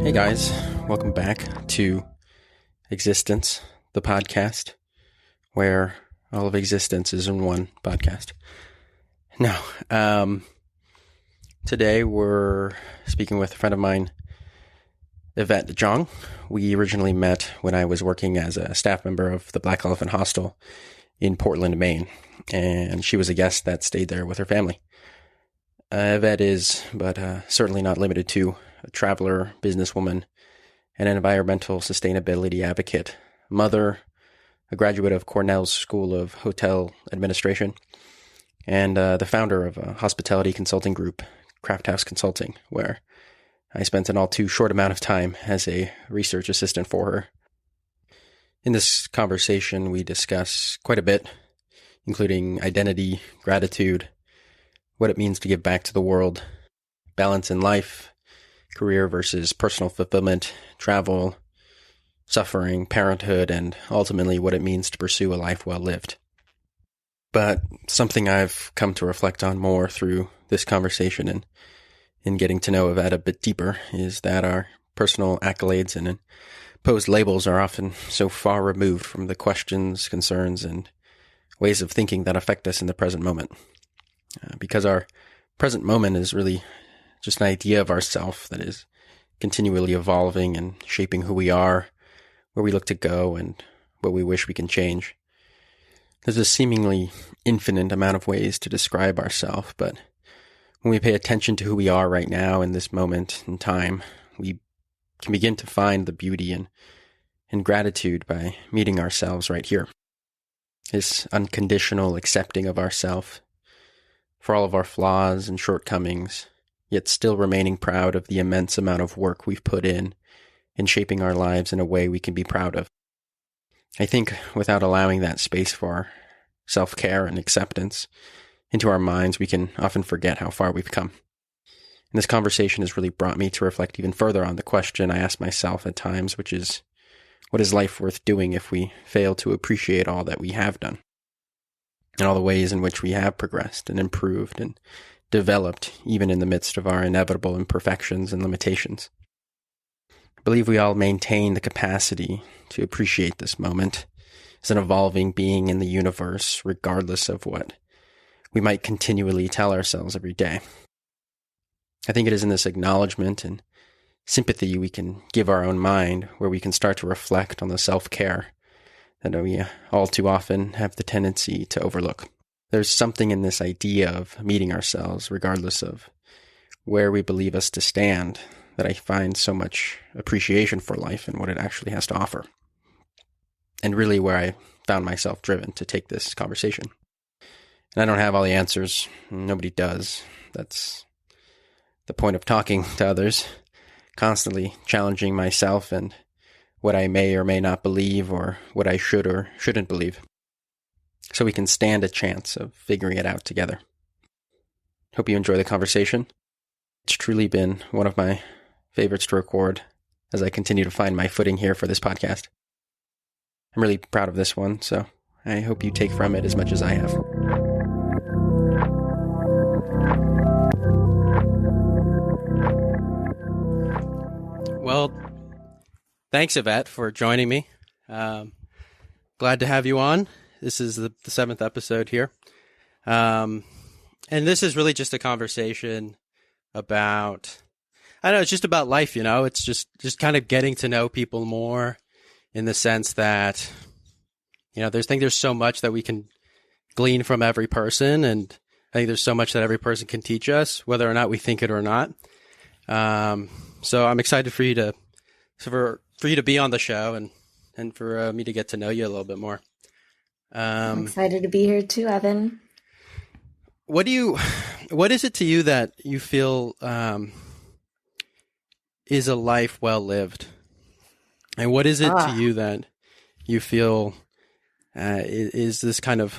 Hey guys, welcome back to Existence, the podcast, where all of existence is in one podcast. Now, today we're speaking with a friend of mine, Yvette Zhang. We originally met when I was working as a staff member of the Black Elephant Hostel in Portland, Maine, and she was a guest that stayed there with her family. Yvette is, but certainly not limited to, a traveler, businesswoman, and an environmental sustainability advocate, mother, a graduate of Cornell's School of Hotel Administration, and the founder of a hospitality consulting group, Craft House Consulting, where I spent an all too short amount of time as a research assistant for her. In this conversation, we discuss quite a bit, including identity, gratitude, what it means to give back to the world, balance in life, career versus personal fulfillment, travel, suffering, parenthood, and ultimately what it means to pursue a life well lived. But something I've come to reflect on more through this conversation and in getting to know Yvette a bit deeper is that our personal accolades and imposed labels are often so far removed from the questions, concerns, and ways of thinking that affect us in the present moment. Because our present moment is really just an idea of ourself that is continually evolving and shaping who we are, where we look to go, and what we wish we can change. There's a seemingly infinite amount of ways to describe ourselves, but when we pay attention to who we are right now in this moment in time, we can begin to find the beauty and gratitude by meeting ourselves right here. This unconditional accepting of ourselves for all of our flaws and shortcomings, yet still remaining proud of the immense amount of work we've put in shaping our lives in a way we can be proud of. I think without allowing that space for self-care and acceptance into our minds, we can often forget how far we've come. And this conversation has really brought me to reflect even further on the question I ask myself at times, which is, what is life worth doing if we fail to appreciate all that we have done? And all the ways in which we have progressed and improved and developed, even in the midst of our inevitable imperfections and limitations. I believe we all maintain the capacity to appreciate this moment as an evolving being in the universe, regardless of what we might continually tell ourselves every day. I think it is in this acknowledgement and sympathy we can give our own mind, where we can start to reflect on the self-care that we all too often have the tendency to overlook. There's something in this idea of meeting ourselves, regardless of where we believe us to stand, that I find so much appreciation for life and what it actually has to offer. And really where I found myself driven to take this conversation. And I don't have all the answers. Nobody does. That's the point of talking to others, constantly challenging myself and what I may or may not believe, or what I should or shouldn't believe, so we can stand a chance of figuring it out together. Hope you enjoy the conversation. It's truly been one of my favorites to record as I continue to find my footing here for this podcast. I'm really proud of this one, so I hope you take from it as much as I have. Well, thanks, Yvette, for joining me. Glad to have you on. This is the 7th episode here. And this is really just a conversation about, I don't know, it's just about life, It's just kind of getting to know people more, in the sense that, there's so much that we can glean from every person. And I think there's so much that every person can teach us, whether or not we think it or not. So I'm excited for you to be on the show and for me to get to know you a little bit more. I'm excited to be here too, Evan. What is it to you that you feel is a life well lived? And what is it to you that you feel is this kind of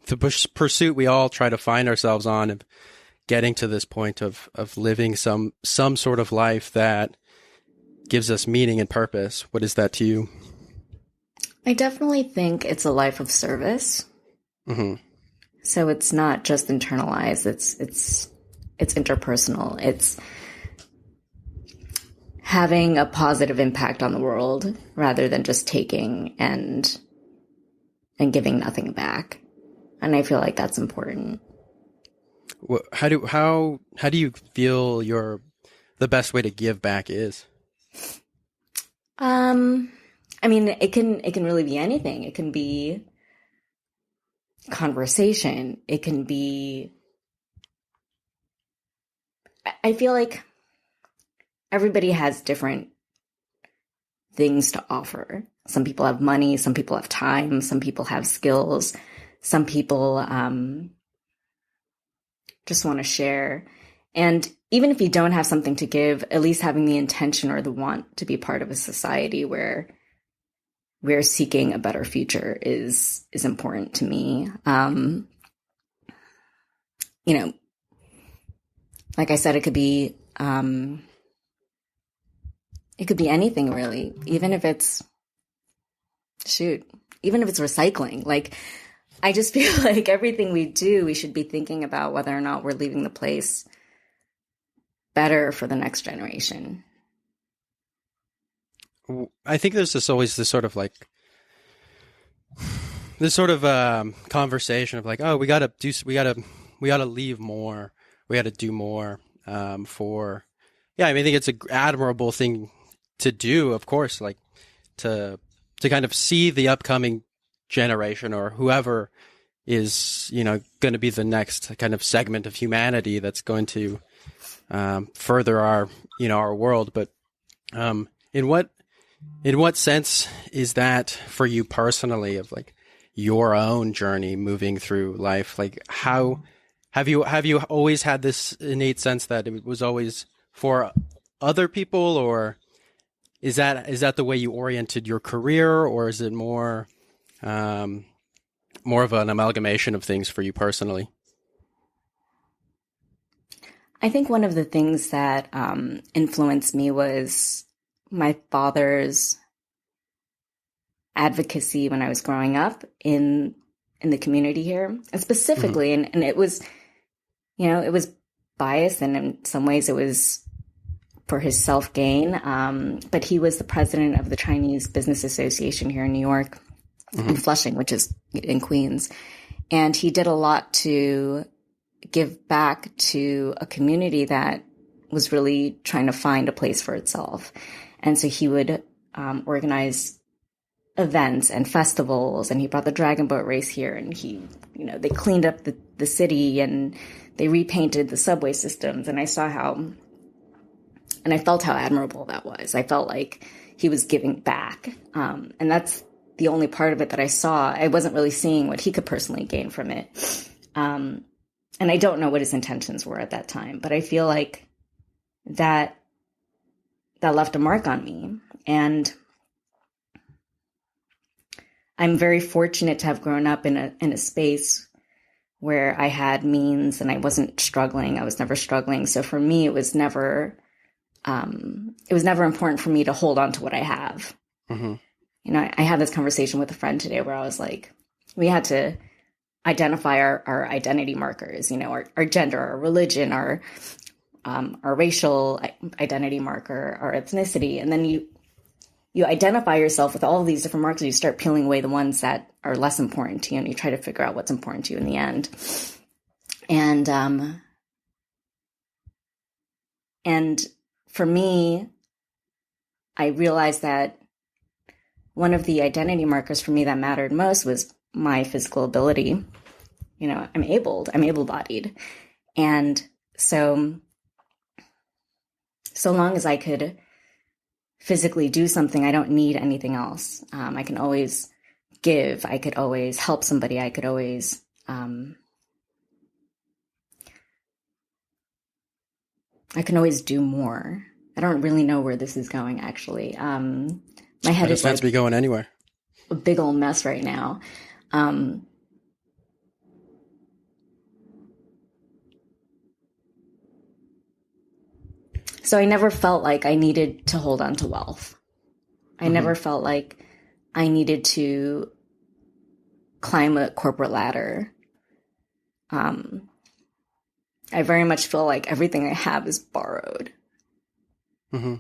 the pursuit we all try to find ourselves on, of getting to this point of living some sort of life that gives us meaning and purpose? What is that to you? I definitely think it's a life of service. Mm-hmm. So it's not just internalized. It's interpersonal. It's having a positive impact on the world rather than just taking and giving nothing back. And I feel like that's important. Well, how do you feel the best way to give back is? I mean, it can really be anything. It can be conversation. It can be, I feel like everybody has different things to offer. Some people have money, some people have time, some people have skills, some people just want to share. And even if you don't have something to give, at least having the intention or the want to be part of a society where we're seeking a better future is important to me. You know, like I said, it could be anything really, even if it's recycling. Like, I just feel like everything we do, we should be thinking about whether or not we're leaving the place better for the next generation. I think there's always this sort of conversation of like, oh, we gotta leave more, we gotta do more for. Yeah, I mean, I think it's an admirable thing to do, of course, like to kind of see the upcoming generation or whoever is, going to be the next kind of segment of humanity that's going to further our world. But in what sense is that for you personally, of like your own journey moving through life? Like, how have you always had this innate sense that it was always for other people, or is that the way you oriented your career, or is it more of an amalgamation of things for you personally? I think one of the things that influenced me was my father's advocacy when I was growing up in the community here, and specifically, mm-hmm. and it was, it was biased, and in some ways it was for his self-gain. But he was the president of the Chinese Business Association here in New York, mm-hmm. in Flushing, which is in Queens. And he did a lot to give back to a community that was really trying to find a place for itself. And so he would organize events and festivals, and he brought the dragon boat race here, and they cleaned up the city, and they repainted the subway systems. And I felt how admirable that was. I felt like he was giving back. And that's the only part of it that I saw. I wasn't really seeing what he could personally gain from it. And I don't know what his intentions were at that time, but I feel like that left a mark on me. And I'm very fortunate to have grown up in a space where I had means and I wasn't struggling. I was never struggling. So for me, it was never important for me to hold on to what I have. Mm-hmm. I had this conversation with a friend today where I was like, we had to identify our identity markers, our gender, our religion, our racial identity marker, our ethnicity. And then you identify yourself with all of these different markers. You start peeling away the ones that are less important to you, and you try to figure out what's important to you in the end. And for me, I realized that one of the identity markers for me that mattered most was my physical ability. I'm able-bodied. And so long as I could physically do something, I don't need anything else. I can always give. I could always help somebody. I could always, I can always do more. I don't really know where this is going, actually. My head is like, be going anywhere. A big old mess right now. So I never felt like I needed to hold on to wealth. I mm-hmm. never felt like I needed to climb a corporate ladder. I very much feel like everything I have is borrowed. Mm-hmm.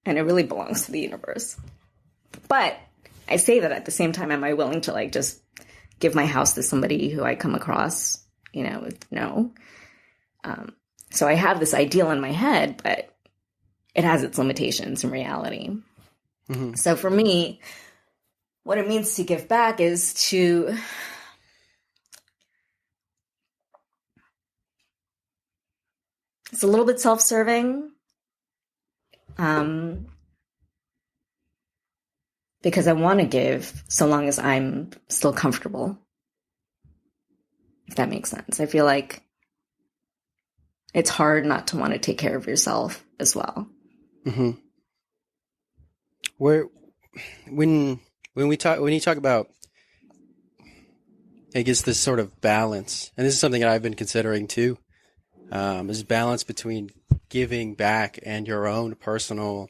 and it really belongs to the universe. But I say that at the same time, am I willing to like just give my house to somebody who I come across? No. So I have this ideal in my head, but it has its limitations in reality. Mm-hmm. So for me, what it means to give back is to it's a little bit self-serving, because I want to give so long as I'm still comfortable, if that makes sense. I feel like it's hard not to want to take care of yourself as well. Mm-hmm. When you talk about, I guess, this sort of balance, and this is something that I've been considering too, is balance between giving back and your own personal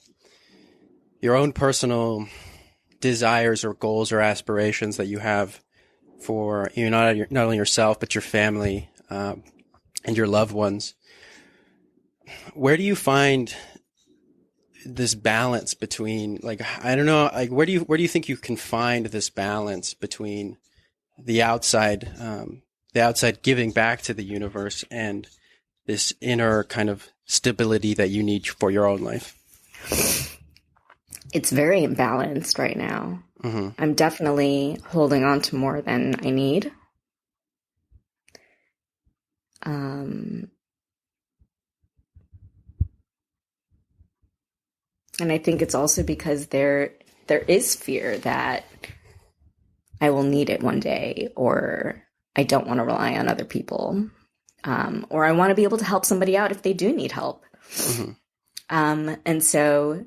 desires or goals or aspirations that you have for not only yourself but your family and your loved ones. Where do you find this balance between, like, I don't know, like, where do you think you can find this balance between the outside giving back to the universe and this inner kind of stability that you need for your own life? It's very imbalanced right now. Mm-hmm. I'm definitely holding on to more than I need. And I think it's also because there is fear that I will need it one day, or I don't want to rely on other people, or I want to be able to help somebody out if they do need help. Mm-hmm. And so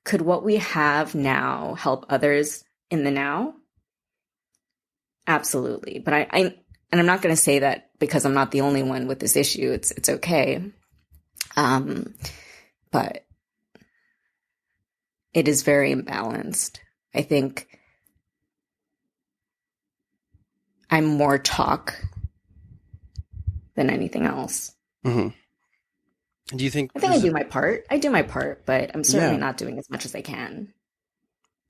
could what we have now help others in the now? Absolutely. But I'm not going to say that because I'm not the only one with this issue. It's okay. But it is very imbalanced. I think I'm more talk than anything else. Mm-hmm. Do you think? I think I do my part. But I'm certainly not doing as much as I can.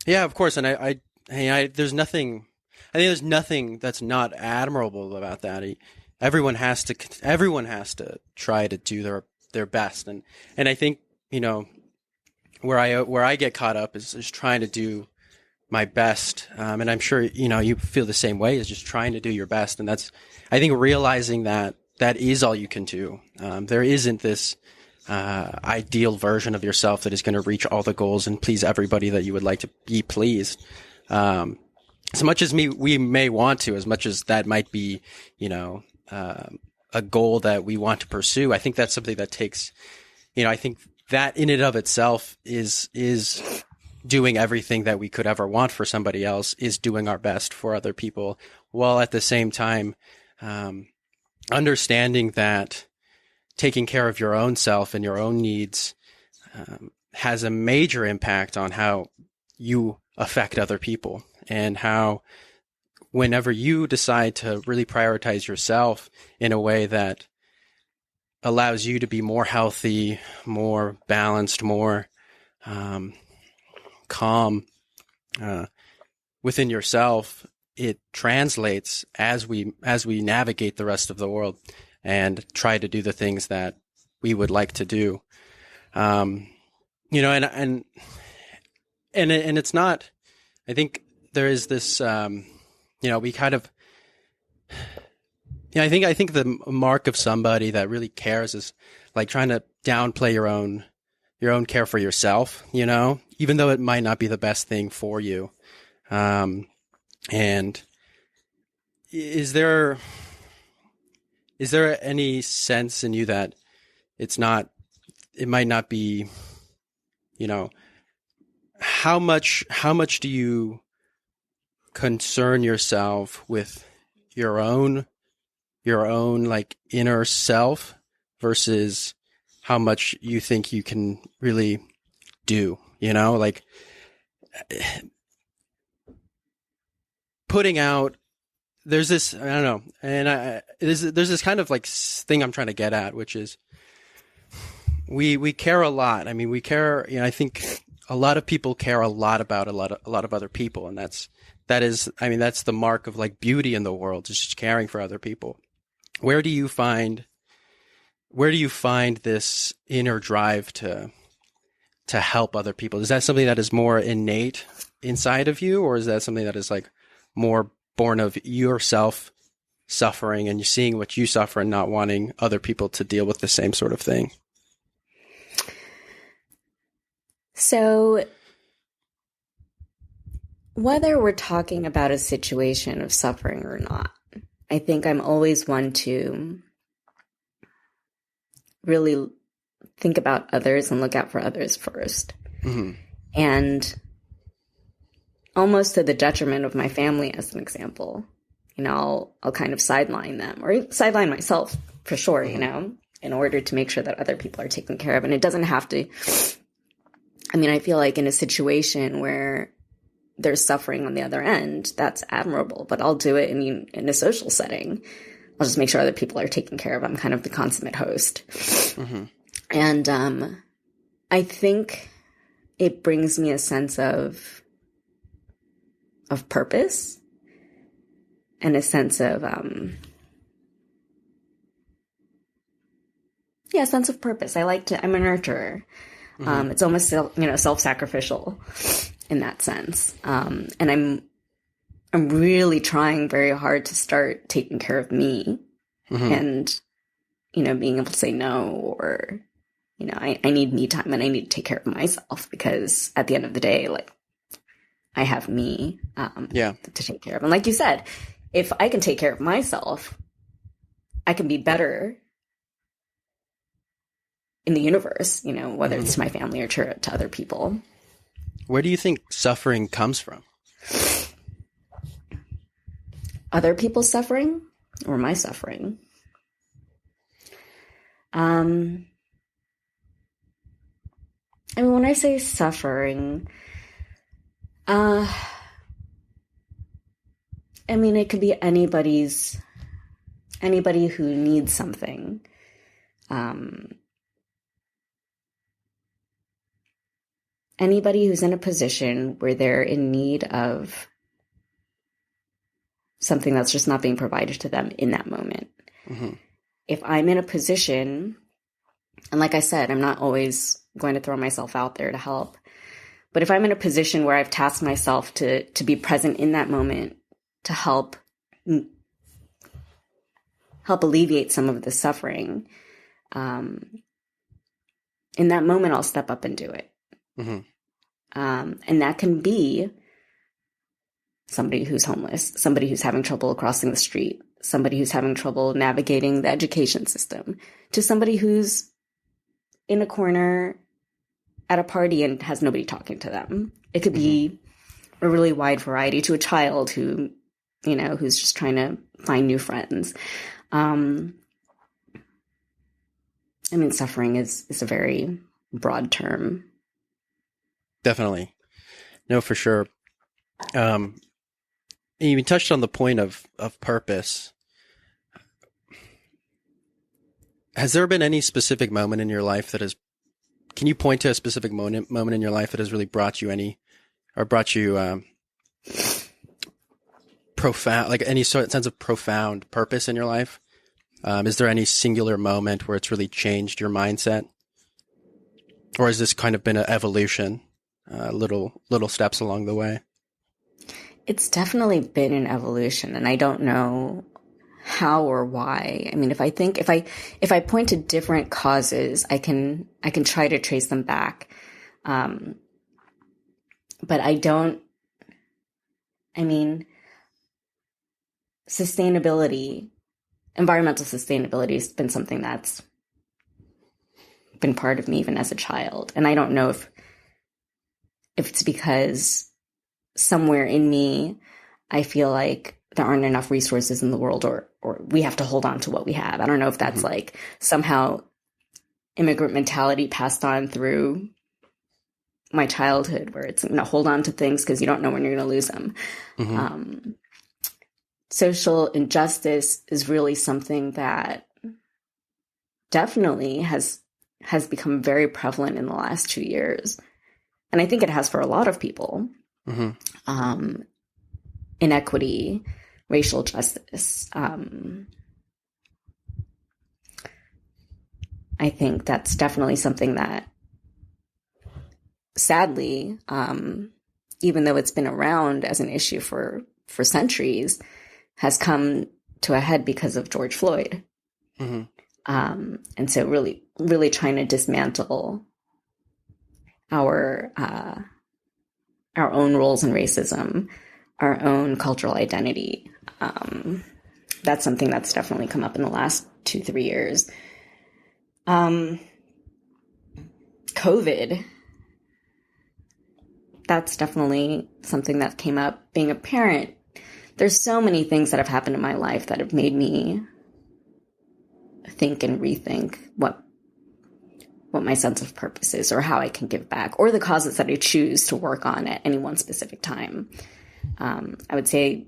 Yeah, of course. And I there's nothing. I think there's nothing that's not admirable about that. Everyone has to try to do their best, and I think, where I get caught up is trying to do my best, and I'm sure you feel the same way, is just trying to do your best, and that's, I think, realizing that is all you can do. There isn't this ideal version of yourself that is going to reach all the goals and please everybody that you would like to be pleased. As much as we may want to, as much as that might be, a goal that we want to pursue, I think that's something that takes, I think that in and of itself is doing everything that we could ever want for somebody else, is doing our best for other people, while at the same time, understanding that taking care of your own self and your own needs has a major impact on how you affect other people, and how whenever you decide to really prioritize yourself in a way that allows you to be more healthy, more balanced, more calm within yourself, it translates as we navigate the rest of the world and try to do the things that we would like to do. And it's not, I think there is this, we kind of, I think the mark of somebody that really cares is like trying to downplay your own care for yourself, even though it might not be the best thing for you. And is there any sense in you that it might not be, how much do you concern yourself with your own like inner self versus how much you think you can really do, like putting out, there's this, I don't know. And there's this kind of like thing I'm trying to get at, which is we care a lot. I mean, we care, I think a lot of people care a lot about a lot of other people. And that's the mark of like beauty in the world, is just caring for other people. Where do you find this inner drive to help other people? Is that something that is more innate inside of you, or is that something that is like more born of yourself suffering and you seeing what you suffer and not wanting other people to deal with the same sort of thing? So whether we're talking about a situation of suffering or not, I think I'm always one to really think about others and look out for others first. Mm-hmm. And almost to the detriment of my family, as an example, I'll kind of sideline them, or sideline myself for sure, mm-hmm. In order to make sure that other people are taken care of. And it doesn't have to, I feel like in a situation where there's suffering on the other end, that's admirable, but I'll do it in a social setting. I'll just make sure other people are taken care of. I'm kind of the consummate host. Mm-hmm. And I think it brings me a sense of purpose and a sense of, sense of purpose. I'm a nurturer. Mm-hmm. It's almost, self-sacrificial in that sense. And I'm really trying very hard to start taking care of me, mm-hmm. and, being able to say no, or, I need me time and I need to take care of myself, because at the end of the day, like, I have me, to take care of. And like you said, if I can take care of myself, I can be better in the universe, whether mm-hmm. it's to my family or to other people. Where do you think suffering comes from? Other people's suffering or my suffering? When I say suffering, it could be anybody who needs something. Anybody who's in a position where they're in need of something that's just not being provided to them in that moment. Mm-hmm. If I'm in a position, and like I said, I'm not always going to throw myself out there to help, but if I'm in a position where I've tasked myself to be present in that moment, to help alleviate some of the suffering, in that moment, I'll step up and do it. Mm-hmm. And that can be somebody who's homeless, somebody who's having trouble crossing the street, somebody who's having trouble navigating the education system, to somebody who's in a corner at a party and has nobody talking to them. It could be a really wide variety, to a child who, who's just trying to find new friends. Suffering is a very broad term. Definitely. No, for sure. You touched on the point of purpose. Has there been any specific moment in your life can you point to a specific moment in your life that has really brought you profound, like any sort of sense of profound purpose in your life? Is there any singular moment where it's really changed your mindset? Or has this kind of been an evolution, little steps along the way? It's definitely been an evolution, and I don't know how or why. If I point to different causes, I can try to trace them back. But I don't, sustainability, environmental sustainability has been something that's been part of me even as a child. And I don't know if it's because somewhere in me, I feel like there aren't enough resources in the world, or we have to hold on to what we have. I don't know if that's like somehow immigrant mentality passed on through my childhood, where it's, hold on to things because you don't know when you're going to lose them. Mm-hmm. Social injustice is really something that definitely has has become very prevalent in the last 2 years. And I think it has for a lot of people. Inequity, racial justice. I think that's definitely something that, sadly, even though it's been around as an issue for centuries, has come to a head because of George Floyd. And so really, really trying to dismantle our own roles in racism, our own cultural identity. That's something that's definitely come up in the last 2-3 years. COVID, that's definitely something that came up. Being a parent, there's so many things that have happened in my life that have made me think and rethink what my sense of purpose is, or how I can give back, or the causes that I choose to work on at any one specific time. I would say,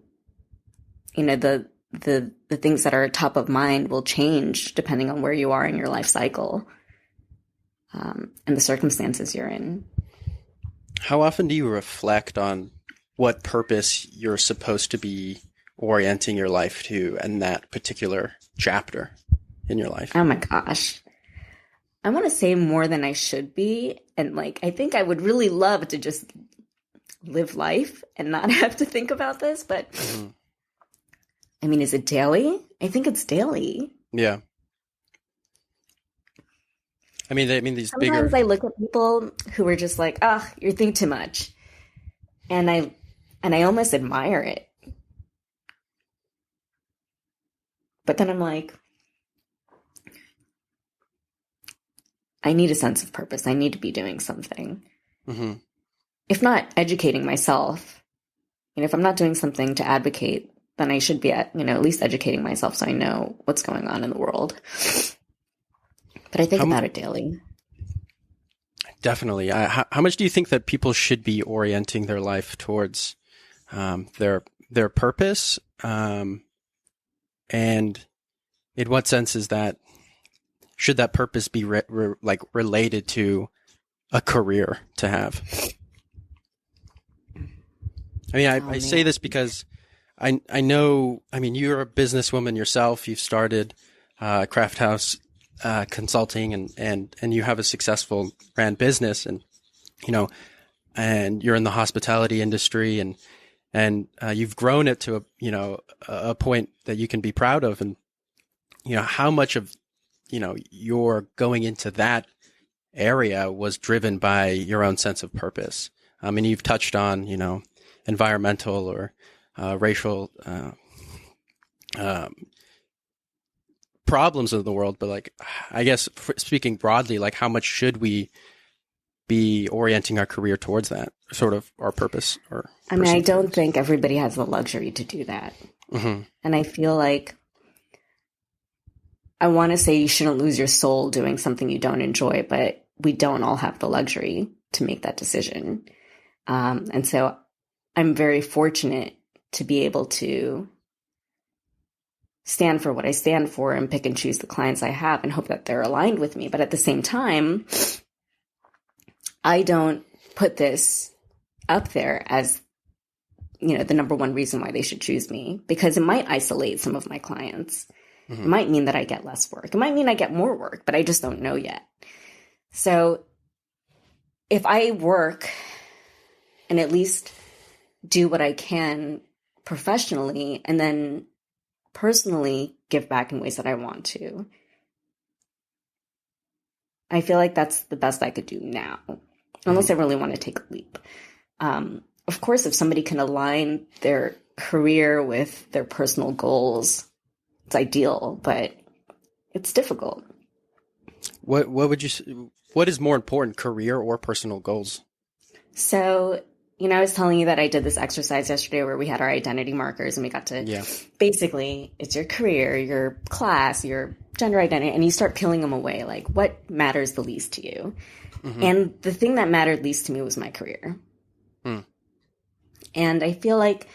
the things that are top of mind will change depending on where you are in your life cycle, and the circumstances you're in. How often do you reflect on what purpose you're supposed to be orienting your life to in that particular chapter in your life? Oh my gosh. I want to say more than I should be. And I think I would really love to just live life and not have to think about this. But I mean, is it daily? I think it's daily. Yeah. I mean, these Sometimes I look at people who are just like, oh, you think too much. And I almost admire it. But then I'm like, I need a sense of purpose. I need to be doing something. If not educating myself, if I'm not doing something to advocate, then I should be at least educating myself so I know what's going on in the world. But I think about it daily. Definitely. How much do you think that people should be orienting their life towards their purpose? And in what sense is that? Should that purpose be related to a career to have? I mean, I say this because I know. I mean, you're a businesswoman yourself. You've started Craft House Consulting, and you have a successful brand business, and and you're in the hospitality industry, and you've grown it to a point that you can be proud of, and how much of your going into that area was driven by your own sense of purpose. I mean, you've touched on, environmental or racial problems of the world, but I guess speaking broadly, how much should we be orienting our career towards that sort of our purpose? I mean, I don't think everybody has the luxury to do that. And I feel like I want to say you shouldn't lose your soul doing something you don't enjoy, but we don't all have the luxury to make that decision. And so I'm very fortunate to be able to stand for what I stand for and pick and choose the clients I have and hope that they're aligned with me. But at the same time, I don't put this up there as, the number one reason why they should choose me, because it might isolate some of my clients. It might mean that I get less work. It might mean I get more work, but I just don't know yet. So if I work and at least do what I can professionally and then personally give back in ways that I want to, I feel like that's the best I could do now, unless I really want to take a leap. Of course, if somebody can align their career with their personal goals, it's ideal, but it's difficult. What would you? What is more important, career or personal goals? So, I was telling you that I did this exercise yesterday where we had our identity markers and we got to basically, it's your career, your class, your gender identity, and you start peeling them away. What matters the least to you? And the thing that mattered least to me was my career. And I feel like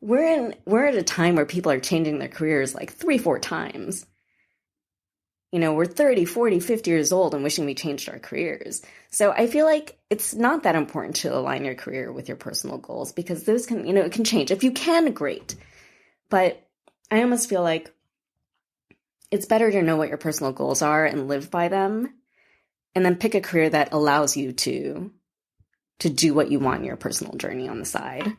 we're at a time where people are changing their careers 3-4 times. we're 30, 40, 50 years old and wishing we changed our careers. So I feel like it's not that important to align your career with your personal goals, because those can, it can change. If you can, great. But I almost feel like it's better to know what your personal goals are and live by them, and then pick a career that allows you to do what you want in your personal journey on the side.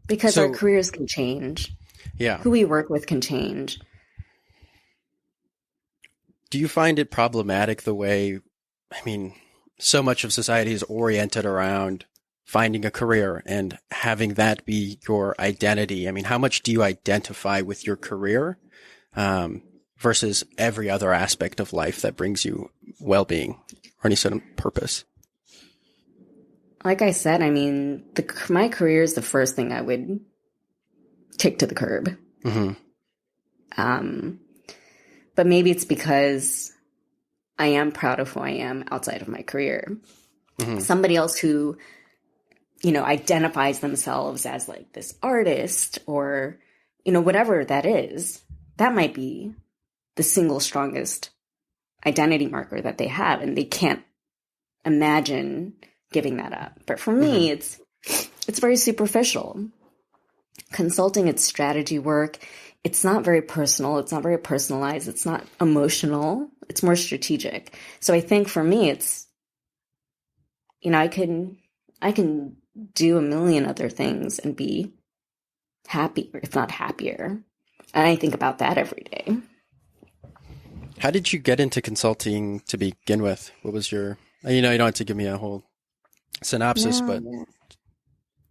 Because our careers can change. Yeah. Who we work with can change. Do you find it problematic the way, so much of society is oriented around finding a career and having that be your identity? How much do you identify with your career versus every other aspect of life that brings you well-being or any sort of purpose? Like I said, my career is the first thing I would kick to the curb. Mm-hmm. But maybe it's because I am proud of who I am outside of my career. Mm-hmm. Somebody else who, identifies themselves as like this artist or, whatever that is, that might be the single strongest identity marker that they have, and they can't imagine giving that up. But for me, it's very superficial. Consulting, it's strategy work. It's not very personal. It's not very personalized. It's not emotional. It's more strategic. So I think for me, it's, I can do a million other things and be happy, if not happier. And I think about that every day. How did you get into consulting to begin with? What was your, you don't have to give me a whole synopsis, but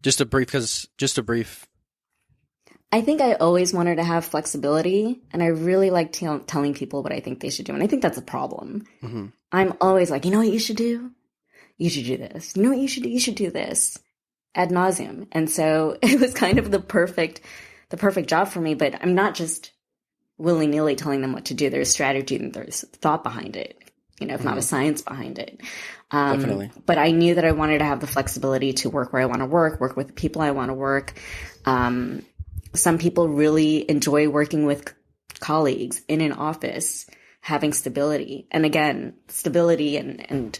just a brief. I think I always wanted to have flexibility, and I really like telling people what I think they should do. And I think that's a problem. Mm-hmm. I'm always like, you know what you should do? You should do this. You know what you should do? You should do this ad nauseum. And so it was kind of the perfect job for me, but I'm not just willy-nilly telling them what to do. There's strategy and there's thought behind it, if not a science behind it. Definitely. But I knew that I wanted to have the flexibility to work where I want to work with the people I want to work. Some people really enjoy working with colleagues in an office, having stability. And again, stability and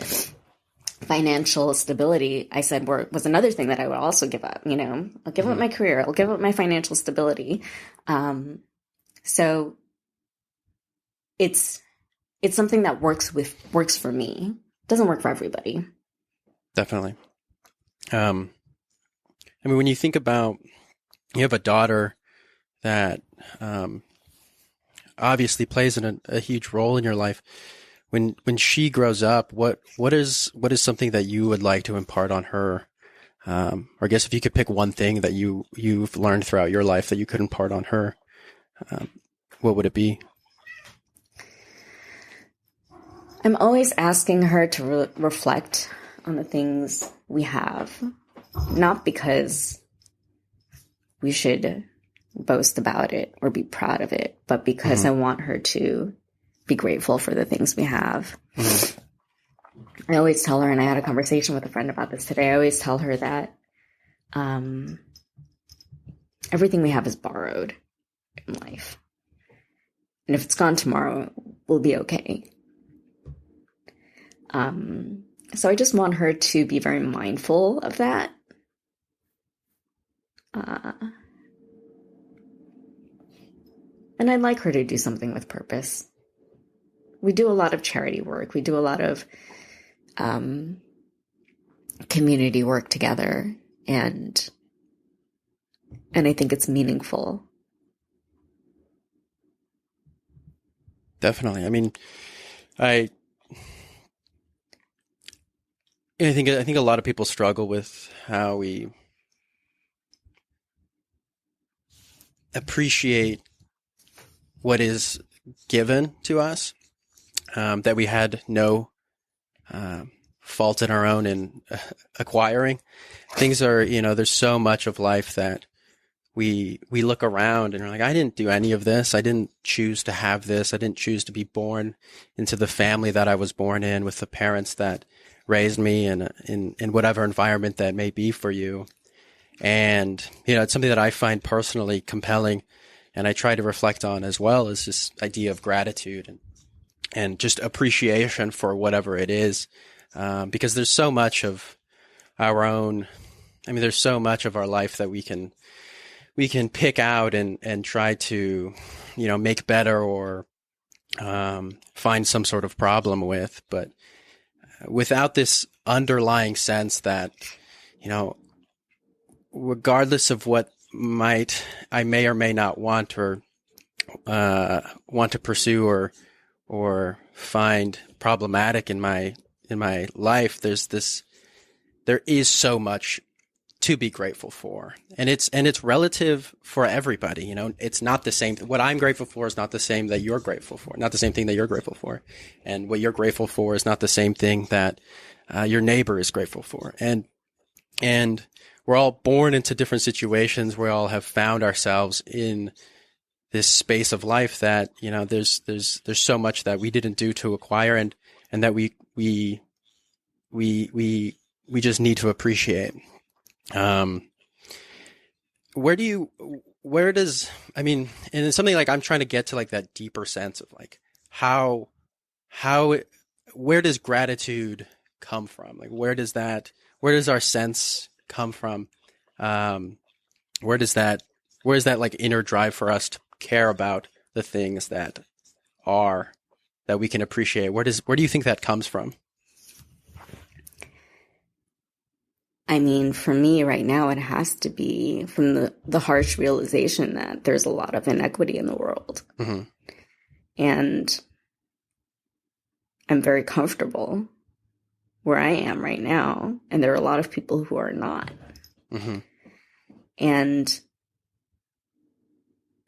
financial stability, I said, was another thing that I would also give up. I'll give up my career. I'll give up my financial stability. So it's something that works for me. It doesn't work for everybody. Definitely. When you think about, you have a daughter that obviously plays a huge role in your life. When she grows up, what is something that you would like to impart on her? Or I guess if you could pick one thing that you've learned throughout your life that you could impart on her, what would it be? I'm always asking her to reflect on the things we have, not because we should boast about it or be proud of it, but because I want her to be grateful for the things we have. I always tell her, and I had a conversation with a friend about this today, I always tell her that everything we have is borrowed in life. And if it's gone tomorrow, we'll be okay. So I just want her to be very mindful of that. And I'd like her to do something with purpose. We do a lot of charity work. We do a lot of community work together. And I think it's meaningful. Definitely. I think a lot of people struggle with how we appreciate what is given to us, that we had no fault in our own in acquiring. Things are, there's so much of life that we look around and we're like, I didn't do any of this. I didn't choose to have this. I didn't choose to be born into the family that I was born in, with the parents that raised me in whatever environment that may be for you. And, it's something that I find personally compelling and I try to reflect on as well, is this idea of gratitude and just appreciation for whatever it is. Because there's so much of there's so much of our life that we can pick out and try to, make better or find some sort of problem with. But without this underlying sense that, regardless of what I may or may not want or want to pursue or find problematic in my life, there is so much to be grateful for, and it's relative for everybody. It's not the same. What I'm grateful for is not the same that you're grateful for. Not the same thing that you're grateful for, and what you're grateful for is not the same thing that your neighbor is grateful for. And we're all born into different situations. We all have found ourselves in this space of life that, there's so much that we didn't do to acquire and that we just need to appreciate. And it's something like I'm trying to get to like that deeper sense of like where does gratitude come from? Like, where does our sense come from? Where is that like inner drive for us to care about the things that we can appreciate? Where do you think that comes from? I mean, for me right now, it has to be from the harsh realization that there's a lot of inequity in the world. Mm-hmm. And I'm very comfortable where I am right now. And there are a lot of people who are not. Mm-hmm. And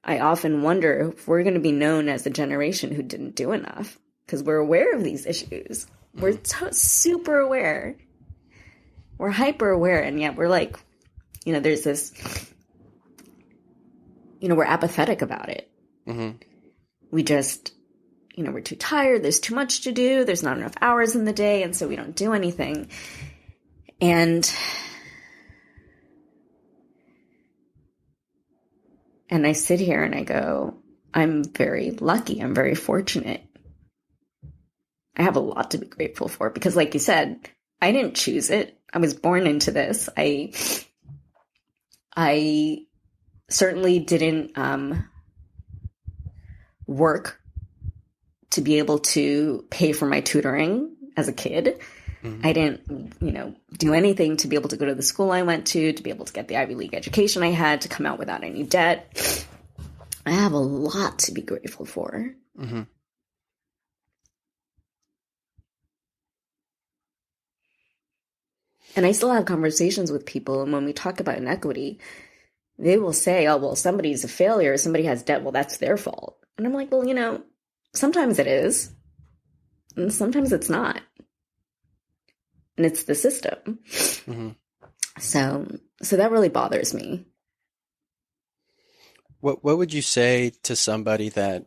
I often wonder if we're going to be known as a generation who didn't do enough, because we're aware of these issues. Mm-hmm. We're super aware. We're hyper aware, and yet we're like, there's this, we're apathetic about it. Mm-hmm. We just, we're too tired. There's too much to do. There's not enough hours in the day. And so we don't do anything. And I sit here and I go, I'm very lucky. I'm very fortunate. I have a lot to be grateful for because, like you said, I didn't choose it. I was born into this. I certainly didn't work to be able to pay for my tutoring as a kid. Mm-hmm. I didn't, do anything to be able to go to the school I went to be able to get the Ivy League education I had, to come out without any debt. I have a lot to be grateful for. Mm-hmm. And I still have conversations with people, and when we talk about inequity, they will say, oh, well, somebody's a failure, somebody has debt, well, that's their fault. And I'm like, well, sometimes it is, and sometimes it's not. And it's the system. Mm-hmm. So that really bothers me. What would you say to somebody that,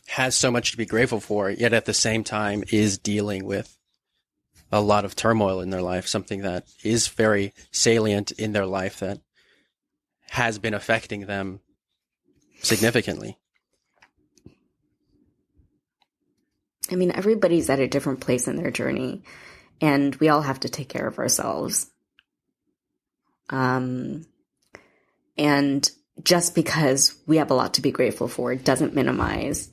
has so much to be grateful for, yet at the same time is dealing with a lot of turmoil in their life, something that is very salient in their life that has been affecting them significantly? I mean, everybody's at a different place in their journey, and we all have to take care of ourselves. And just because we have a lot to be grateful for doesn't minimize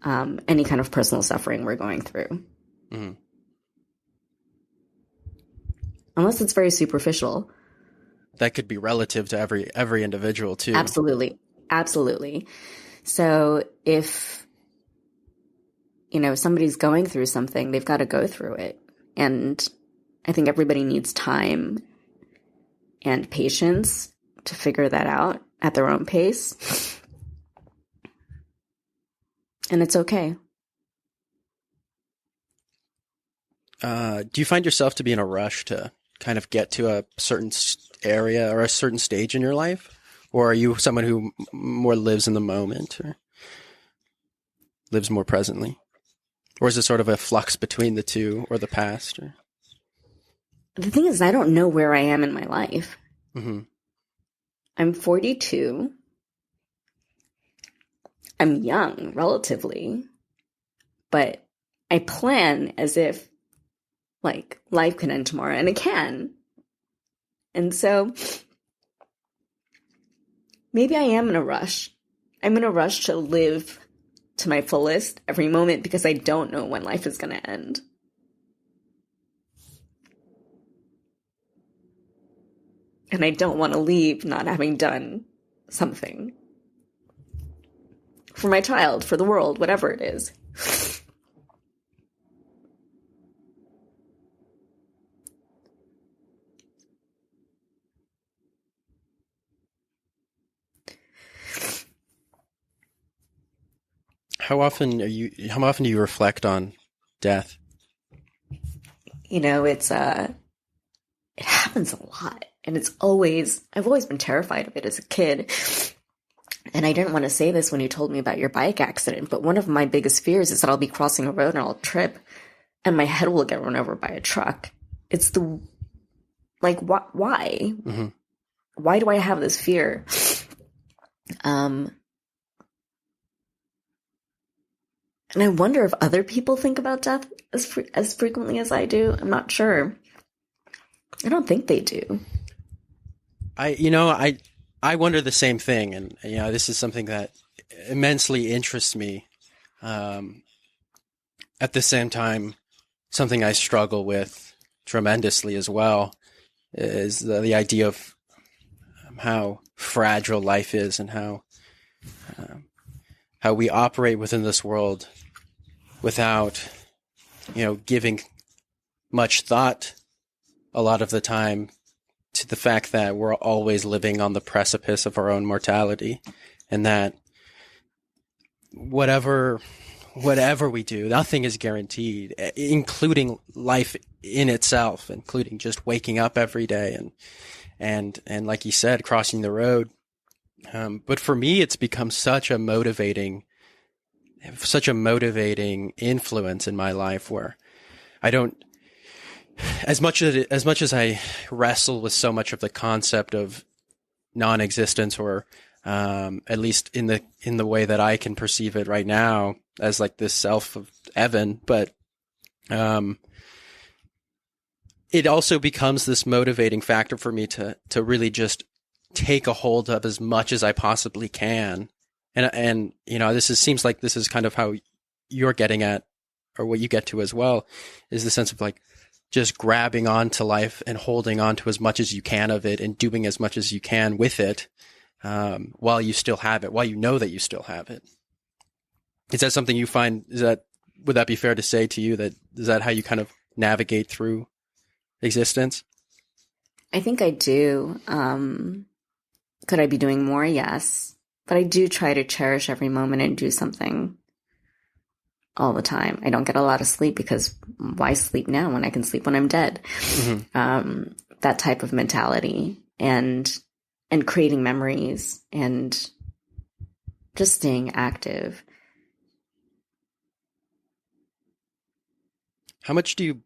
any kind of personal suffering we're going through. Mm-hmm. Unless it's very superficial. That could be relative to every individual too. Absolutely. So if, somebody's going through something, they've got to go through it. And I think everybody needs time and patience to figure that out at their own pace. And it's okay. Do you find yourself to be in a rush to kind of get to a certain area or a certain stage in your life? Or are you someone who more lives in the moment or lives more presently? Or is it sort of a flux between the two or the past? Or? The thing is, I don't know where I am in my life. Mm-hmm. I'm 42. I'm young, relatively, but I plan as if, like, life can end tomorrow, and it can. And so maybe I am in a rush. I'm in a rush to live to my fullest every moment because I don't know when life is going to end. And I don't want to leave not having done something. For my child, for the world, whatever it is. How often do you reflect on death? You know, it happens a lot. And I've always been terrified of it as a kid. And I didn't want to say this when you told me about your bike accident, but one of my biggest fears is that I'll be crossing a road and I'll trip and my head will get run over by a truck. It's why? Mm-hmm. Why do I have this fear? And I wonder if other people think about death as frequently as I do. I'm not sure. I don't think they do. I wonder the same thing, and this is something that immensely interests me. At the same time, something I struggle with tremendously as well is the idea of how fragile life is and how we operate within this world without, giving much thought a lot of the time to the fact that we're always living on the precipice of our own mortality, and that whatever we do, nothing is guaranteed, including life in itself, including just waking up every day and like you said, crossing the road. But for me, it's become such a motivating influence in my life where I don't, as much as I wrestle with so much of the concept of non-existence, or at least in the way that I can perceive it right now as like this self of Evan, but it also becomes this motivating factor for me to really just take a hold of as much as I possibly can. And seems like this is kind of how you're getting at, or what you get to as well, is the sense of like just grabbing onto life and holding on to as much as you can of it and doing as much as you can with it, while you still have it, while you know that you still have it. Is that something you find, would that be fair to say to you, is that how you kind of navigate through existence? I think I do. Could I be doing more? Yes. But I do try to cherish every moment and do something all the time. I don't get a lot of sleep because why sleep now when I can sleep when I'm dead? Mm-hmm. That type of mentality and creating memories and just staying active. How much do you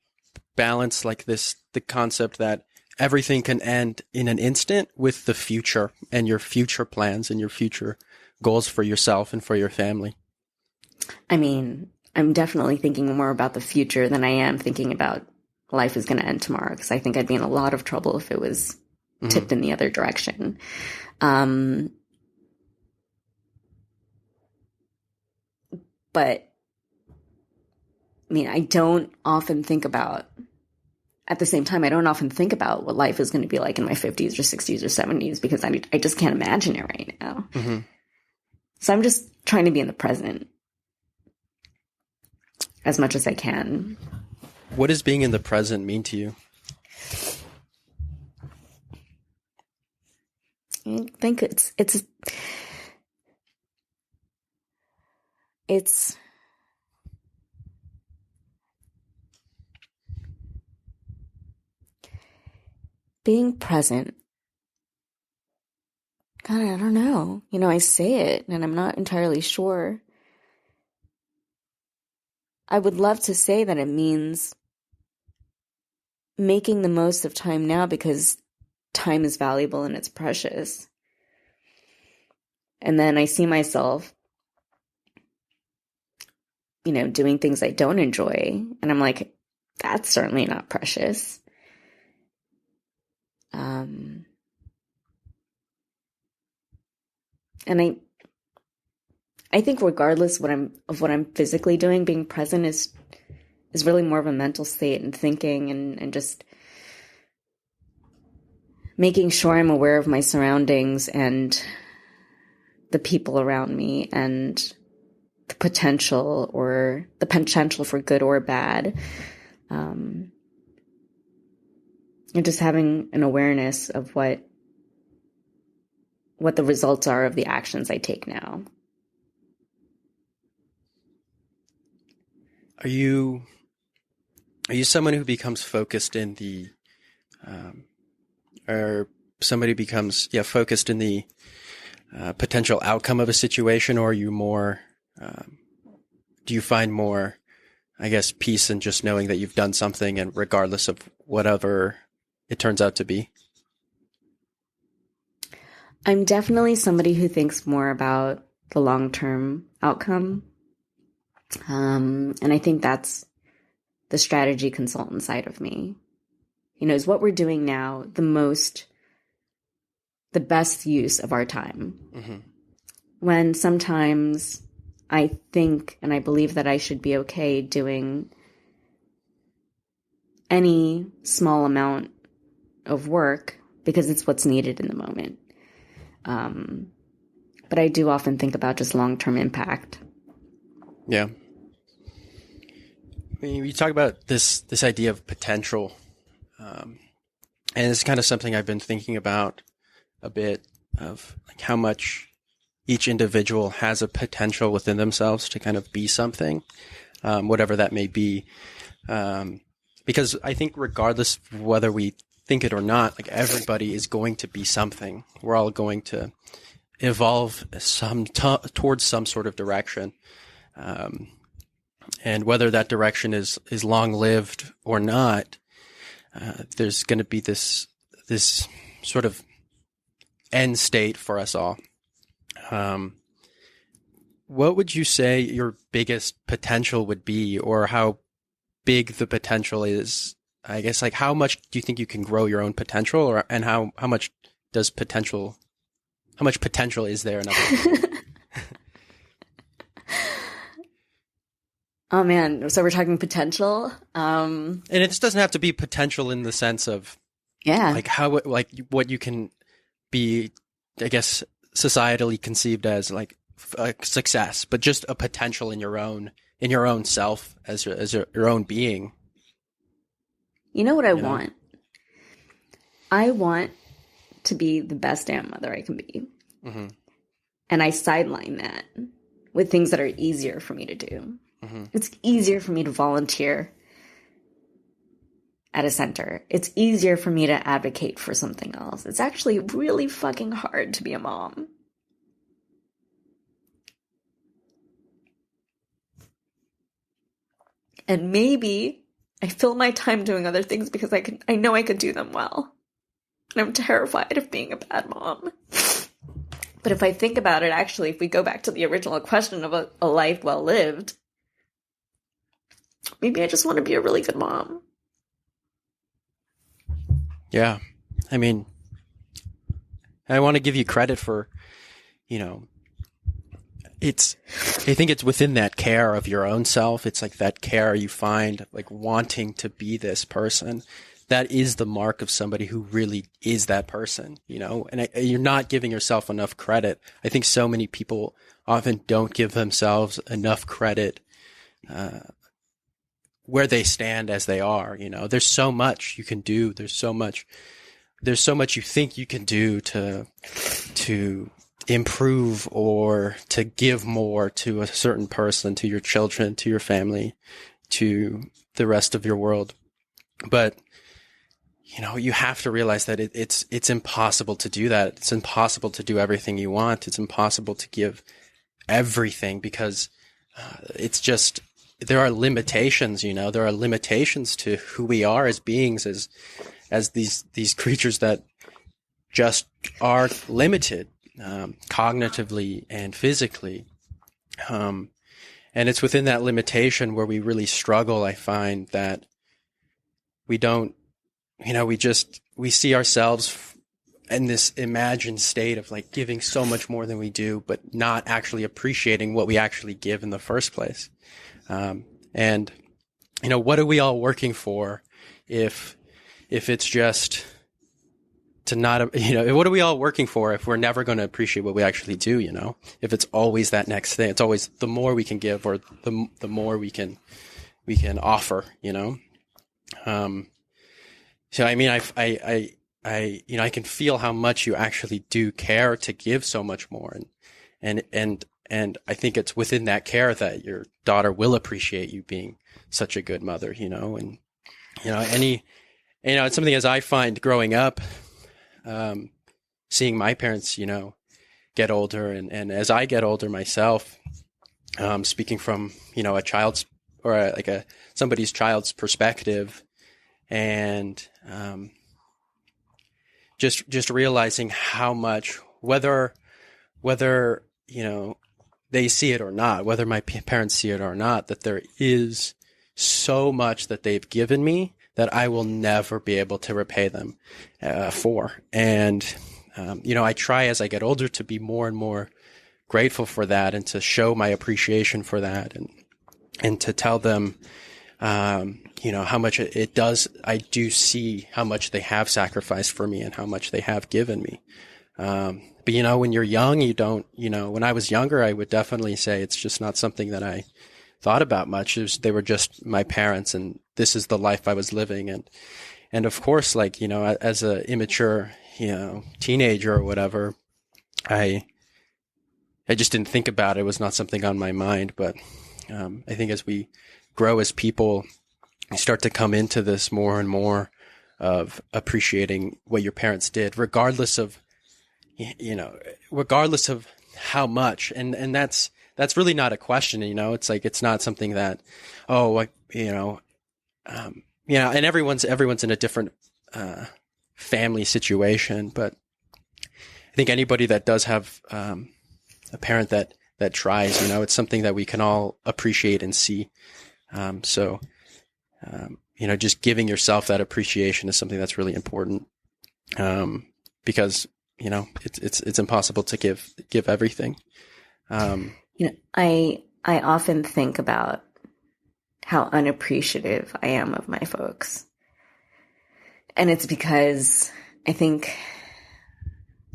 balance like the concept that everything can end in an instant with the future and your future plans and your future goals for yourself and for your family? I mean, I'm definitely thinking more about the future than I am thinking about life is going to end tomorrow, because I think I'd be in a lot of trouble if it was tipped in the other direction. But I mean, I don't often think about, at the same time, I don't often think about what life is going to be like in my 50s or 60s or 70s, because I just can't imagine it right now. Mm-hmm. So I'm just trying to be in the present as much as I can. What does being in the present mean to you? I think it's being present. God, I don't know. I say it and I'm not entirely sure. I would love to say that it means making the most of time now, because time is valuable and it's precious. And then I see myself, doing things I don't enjoy. And I'm like, that's certainly not precious. And I think regardless of what I'm physically doing, being present is really more of a mental state and thinking and just making sure I'm aware of my surroundings and the people around me and the potential for good or bad. And just having an awareness of what the results are of the actions I take now. Are you someone who becomes focused in the, or somebody becomes focused in the potential outcome of a situation, or are you more? Do you find more, I guess, peace in just knowing that you've done something, and regardless of whatever it turns out to be? I'm definitely somebody who thinks more about the long-term outcome. And I think that's the strategy consultant side of me. Is what we're doing now the best use of our time? Mm-hmm. When sometimes I think and I believe that I should be okay doing any small amount of work because it's what's needed in the moment. But I do often think about just long-term impact. Yeah. I mean, you talk about this idea of potential, and it's kind of something I've been thinking about a bit, of like how much each individual has a potential within themselves to kind of be something, whatever that may be. Because I think regardless of whether we think it or not, like everybody is going to be something. We're all going to evolve towards some sort of direction. And whether that direction is long-lived or not, there's going to be this sort of end state for us all. What would you say your biggest potential would be, or how big the potential is? I guess, like, how much do you think you can grow your own potential, and how much potential is there in other people? Oh man, so we're talking potential. And it just doesn't have to be potential in the sense of like what you can be, I guess, societally conceived as like a success, but just a potential in your own self as your own being. You know what I want? I want to be the best damn mother I can be. Mm-hmm. And I sideline that with things that are easier for me to do. Mm-hmm. It's easier for me to volunteer at a center. It's easier for me to advocate for something else. It's actually really fucking hard to be a mom. And maybe I fill my time doing other things because I know I could do them well. And I'm terrified of being a bad mom. But if I think about it, actually, if we go back to the original question of a life well lived, maybe I just want to be a really good mom. Yeah. I mean, I want to give you credit for, I think it's within that care of your own self. It's like that care you find, like wanting to be this person. That is the mark of somebody who really is that person, and you're not giving yourself enough credit. I think so many people often don't give themselves enough credit, where they stand as they are. There's so much you can do. There's so much you think you can do to improve or to give more to a certain person, to your children, to your family, to the rest of your world. But, you have to realize that it's impossible to do that. It's impossible to do everything you want. It's impossible to give everything because it's just, there are limitations, there are limitations to who we are as beings, as these creatures that just are limited. cognitively and physically. And it's within that limitation where we really struggle. I find that we don't, we see ourselves in this imagined state of like giving so much more than we do, but not actually appreciating what we actually give in the first place. And, what are we all working for if it's just to not, what are we all working for if we're never going to appreciate what we actually do, if it's always that next thing, it's always the more we can give or the more we can offer, so, I mean, I can feel how much you actually do care to give so much more. And I think it's within that care that your daughter will appreciate you being such a good mother, and, it's something as I find growing up, seeing my parents, get older and as I get older myself, speaking from, a child's or somebody's child's perspective and, just realizing how much, whether, they see it or not, whether my parents see it or not, that there is so much that they've given me that I will never be able to repay them for. And, I try as I get older to be more and more grateful for that and to show my appreciation for that and to tell them, how much it does. I do see how much they have sacrificed for me and how much they have given me. But when you're young, you don't, when I was younger, I would definitely say it's just not something that I thought about much. They were just my parents and this is the life I was living. And of course, as a immature, teenager or whatever, I just didn't think about it. It was not something on my mind. But, I think as we grow as people, you start to come into this more and more of appreciating what your parents did, regardless of how much. And that's really not a question, it's like, it's not something that, and everyone's in a different, family situation. But I think anybody that does have, a parent that tries, it's something that we can all appreciate and see. Just giving yourself that appreciation is something that's really important. Because, it's impossible to give everything. I often think about how unappreciative I am of my folks. And it's because I think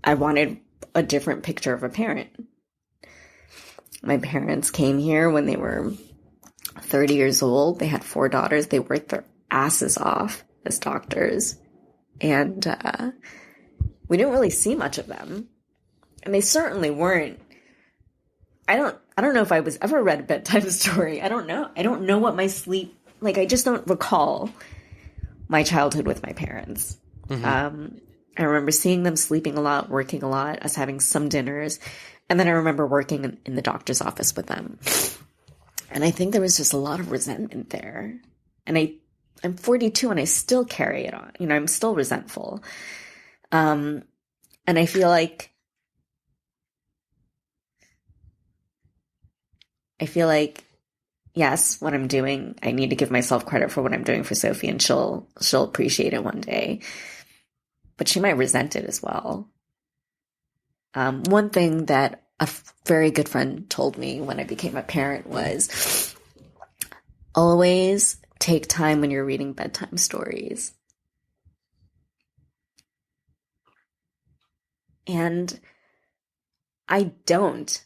I wanted a different picture of a parent. My parents came here when they were 30 years old. They had 4 daughters. They worked their asses off as doctors. And we didn't really see much of them. And they certainly weren't. I don't know if I was ever read a bedtime story. I don't know. I don't know what my sleep, I just don't recall my childhood with my parents. Mm-hmm. I remember seeing them sleeping a lot, working a lot, us having some dinners. And then I remember working in the doctor's office with them. And I think there was just a lot of resentment there. And I'm 42 and I still carry it on. I'm still resentful. And I feel like yes, what I'm doing, I need to give myself credit for what I'm doing for Sophie, and she'll appreciate it one day. But she might resent it as well. One thing that a very good friend told me when I became a parent was always take time when you're reading bedtime stories. And I don't.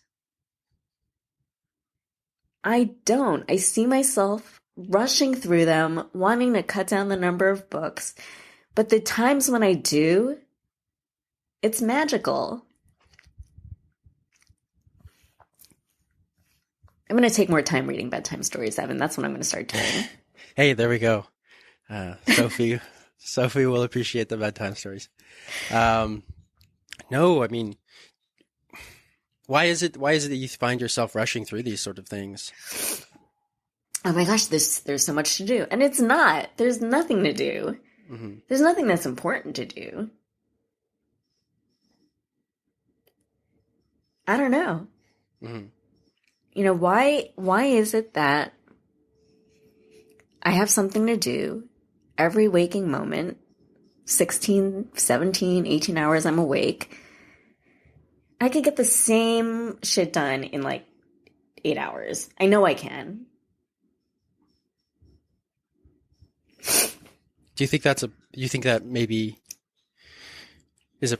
I see myself rushing through them, wanting to cut down the number of books. But the times when I do, it's magical. I'm going to take more time reading bedtime stories, Evan. That's what I'm going to start doing. Hey, there we go. Sophie will appreciate the bedtime stories. No, I mean, why is it that you find yourself rushing through these sort of things? Oh my gosh, there's so much to do. And it's not. There's nothing to do. Mm-hmm. There's nothing that's important to do. I don't know. Mm-hmm. Why is it that I have something to do every waking moment, 16, 17, 18 hours I'm awake. I could get the same shit done in like 8 hours. I know I can. Do you think you think that maybe is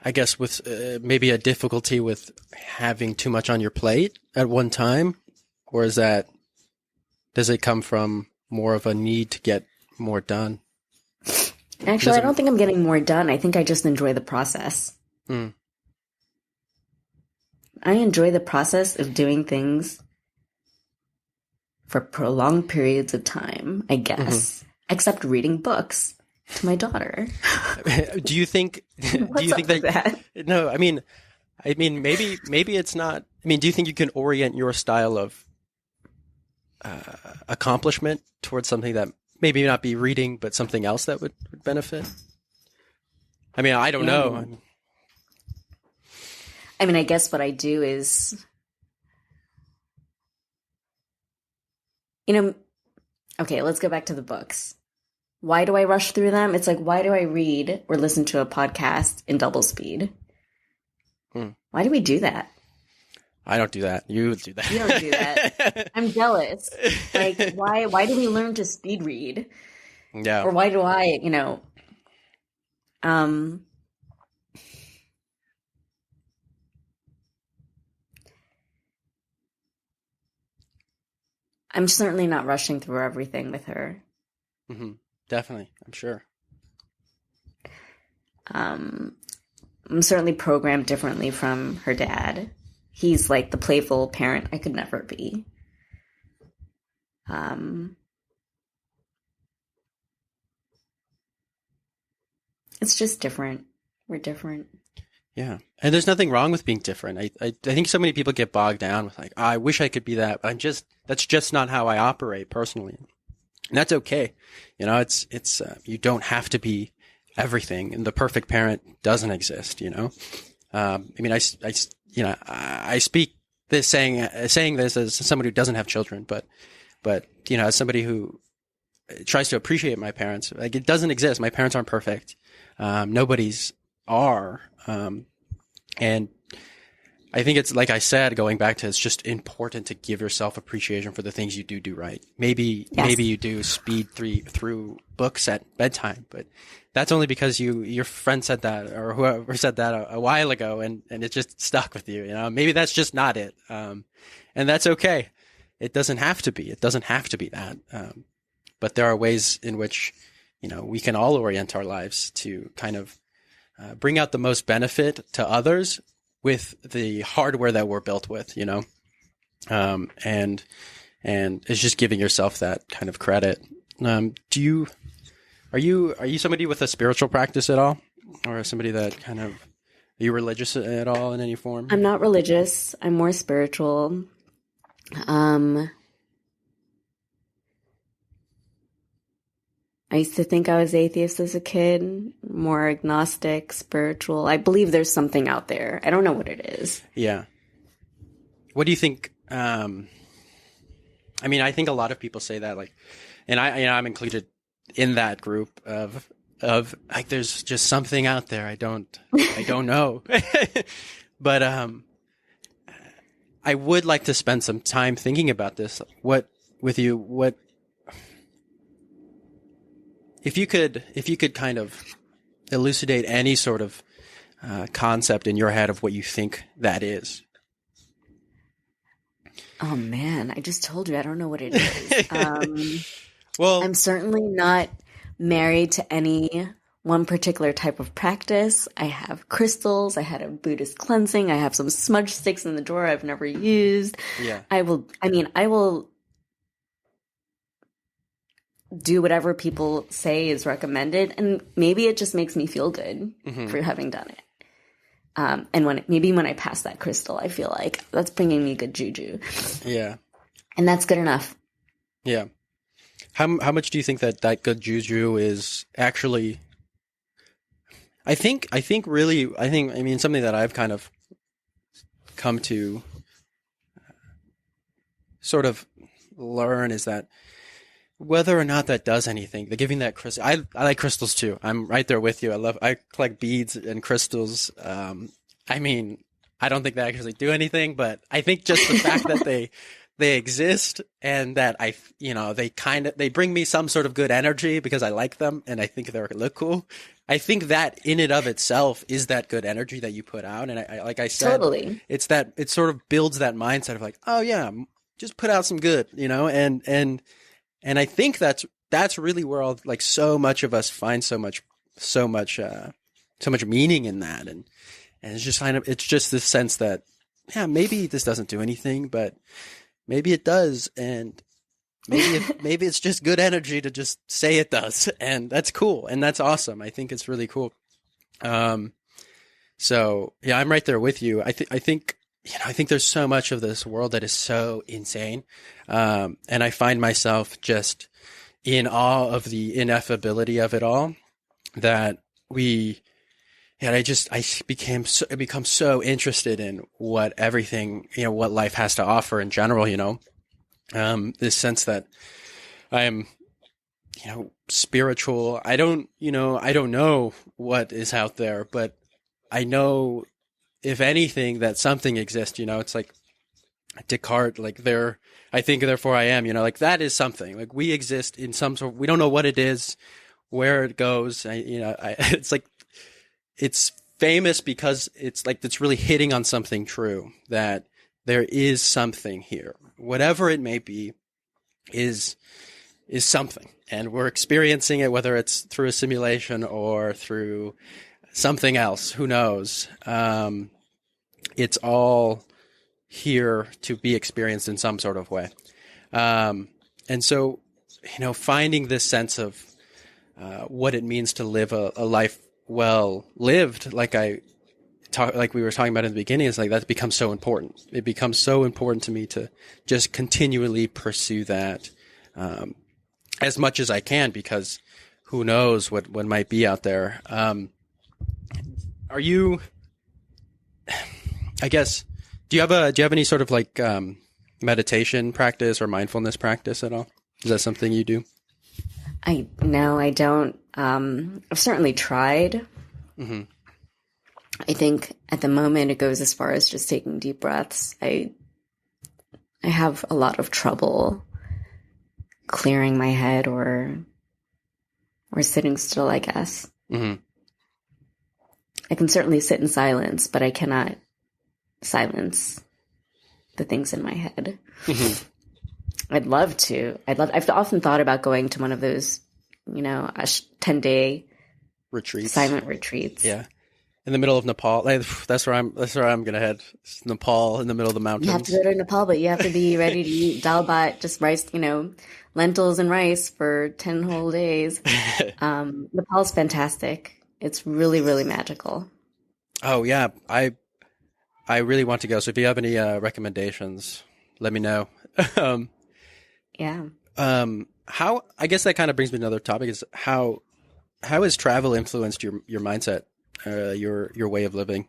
I guess with maybe a difficulty with having too much on your plate at one time? Or does it come from more of a need to get more done? Actually, I don't think I'm getting more done. I think I just enjoy the process. Mm. I enjoy the process of doing things for prolonged periods of time, I guess, except reading books to my daughter. Do you think that no, I mean maybe it's not. I mean, do you think you can orient your style of accomplishment towards something that maybe not be reading, but something else that would benefit? I mean, I don't know. I mean, I guess what I do is, okay, let's go back to the books. Why do I rush through them? It's like, why do I read or listen to a podcast in double speed? Why do we do that? I don't do that. You would do that. You don't do that. I'm jealous. Like, why do we learn to speed read? Yeah. Or why do I, I'm certainly not rushing through everything with her. Mm-hmm. Definitely, I'm sure. I'm certainly programmed differently from her dad. He's like the playful parent I could never be. It's just different. We're different. Yeah. And there's nothing wrong with being different. I think so many people get bogged down with like, oh, I wish I could be that, but that's just not how I operate personally. And that's okay. It's you don't have to be everything, and the perfect parent doesn't exist, I mean, I speak this saying this as somebody who doesn't have children, but as somebody who tries to appreciate my parents, like it doesn't exist. My parents aren't perfect. Nobody's are. And I think it's like I said, going back to, it's just important to give yourself appreciation for the things you do right. Maybe you do speed through books at bedtime, but that's only because your friend said that, or whoever said that a while ago, and it just stuck with you. Maybe that's just not it. And that's okay. It doesn't have to be. It doesn't have to be that. But there are ways in which, we can all orient our lives to kind of bring out the most benefit to others with the hardware that we're built with, and it's just giving yourself that kind of credit. Are you somebody with a spiritual practice at all, or somebody that kind of, are you religious at all in any form? I'm not religious. I'm more spiritual. I used to think I was atheist as a kid, more agnostic, spiritual. I believe there's something out there. I don't know what it is. Yeah. What do you think? I mean, I think a lot of people say that, like, and I'm included in that group of like, there's just something out there. I don't know. But, I would like to spend some time thinking about this. If you could kind of elucidate any sort of concept in your head of what you think that is. Oh man, I just told you I don't know what it is. Well, I'm certainly not married to any one particular type of practice. I have crystals. I had a Buddhist cleansing. I have some smudge sticks in the drawer I've never used. Yeah. I will do whatever people say is recommended, and maybe it just makes me feel good for having done it. And when I pass that crystal, I feel like that's bringing me good juju. Yeah. And that's good enough. Yeah. How much do you think that good juju is actually? I mean, something that I've kind of come to sort of learn is that whether or not that does anything, the giving that crystal, I like crystals too. I'm right there with you. I collect beads and crystals. I mean, I don't think they actually do anything, but I think just the fact that they exist and that they bring me some sort of good energy because I like them and I think they look cool. I think that in and of itself is that good energy that you put out. And I like I said, Totally. it's that it sort of builds that mindset of like, oh yeah, just put out some good, and I think that's really where all like so much of us find so much meaning in that. And it's just it's just this sense that, yeah, maybe this doesn't do anything, but maybe it does. And maybe it's just good energy to just say it does. And that's cool. And that's awesome. I think it's really cool. So yeah, I'm right there with you. I think there's so much of this world that is so insane. And I find myself just in awe of the ineffability of it all, that I become so interested in what everything, what life has to offer in general, this sense that I am, spiritual. I don't know what is out there, but I know, if anything, that something exists. It's like Descartes, like I think therefore I am, like that is something. Like we exist in some sort. We don't know what it is, where it goes. It's like, it's famous because it's really hitting on something true, that there is something here, whatever it may be, is something, and we're experiencing it, whether it's through a simulation or through something else. Who knows? It's all here to be experienced in some sort of way. And so, finding this sense of what it means to live a life well lived, like we were talking about in the beginning, is like that becomes so important. It becomes so important to me to just continually pursue that as much as I can, because who knows what might be out there. Are you? I guess. Do you have any sort of like meditation practice or mindfulness practice at all? Is that something you do? No, I don't. I've certainly tried. Mm-hmm. I think at the moment it goes as far as just taking deep breaths. I have a lot of trouble clearing my head or sitting still, I guess. Mm-hmm. I can certainly sit in silence, but I cannot silence the things in my head. Mm-hmm. I'd love to. I've often thought about going to one of those, 10-day retreats, silent retreats. Yeah, in the middle of Nepal. That's where I'm gonna head. It's Nepal, in the middle of the mountains. You have to go to Nepal, but you have to be ready to eat dal bhat, just rice, lentils and rice for 10 whole days. Nepal's fantastic. It's really, really magical. Oh yeah, I really want to go. So if you have any recommendations, let me know. Yeah. How, I guess that kind of brings me to another topic, is how has travel influenced your mindset, your way of living?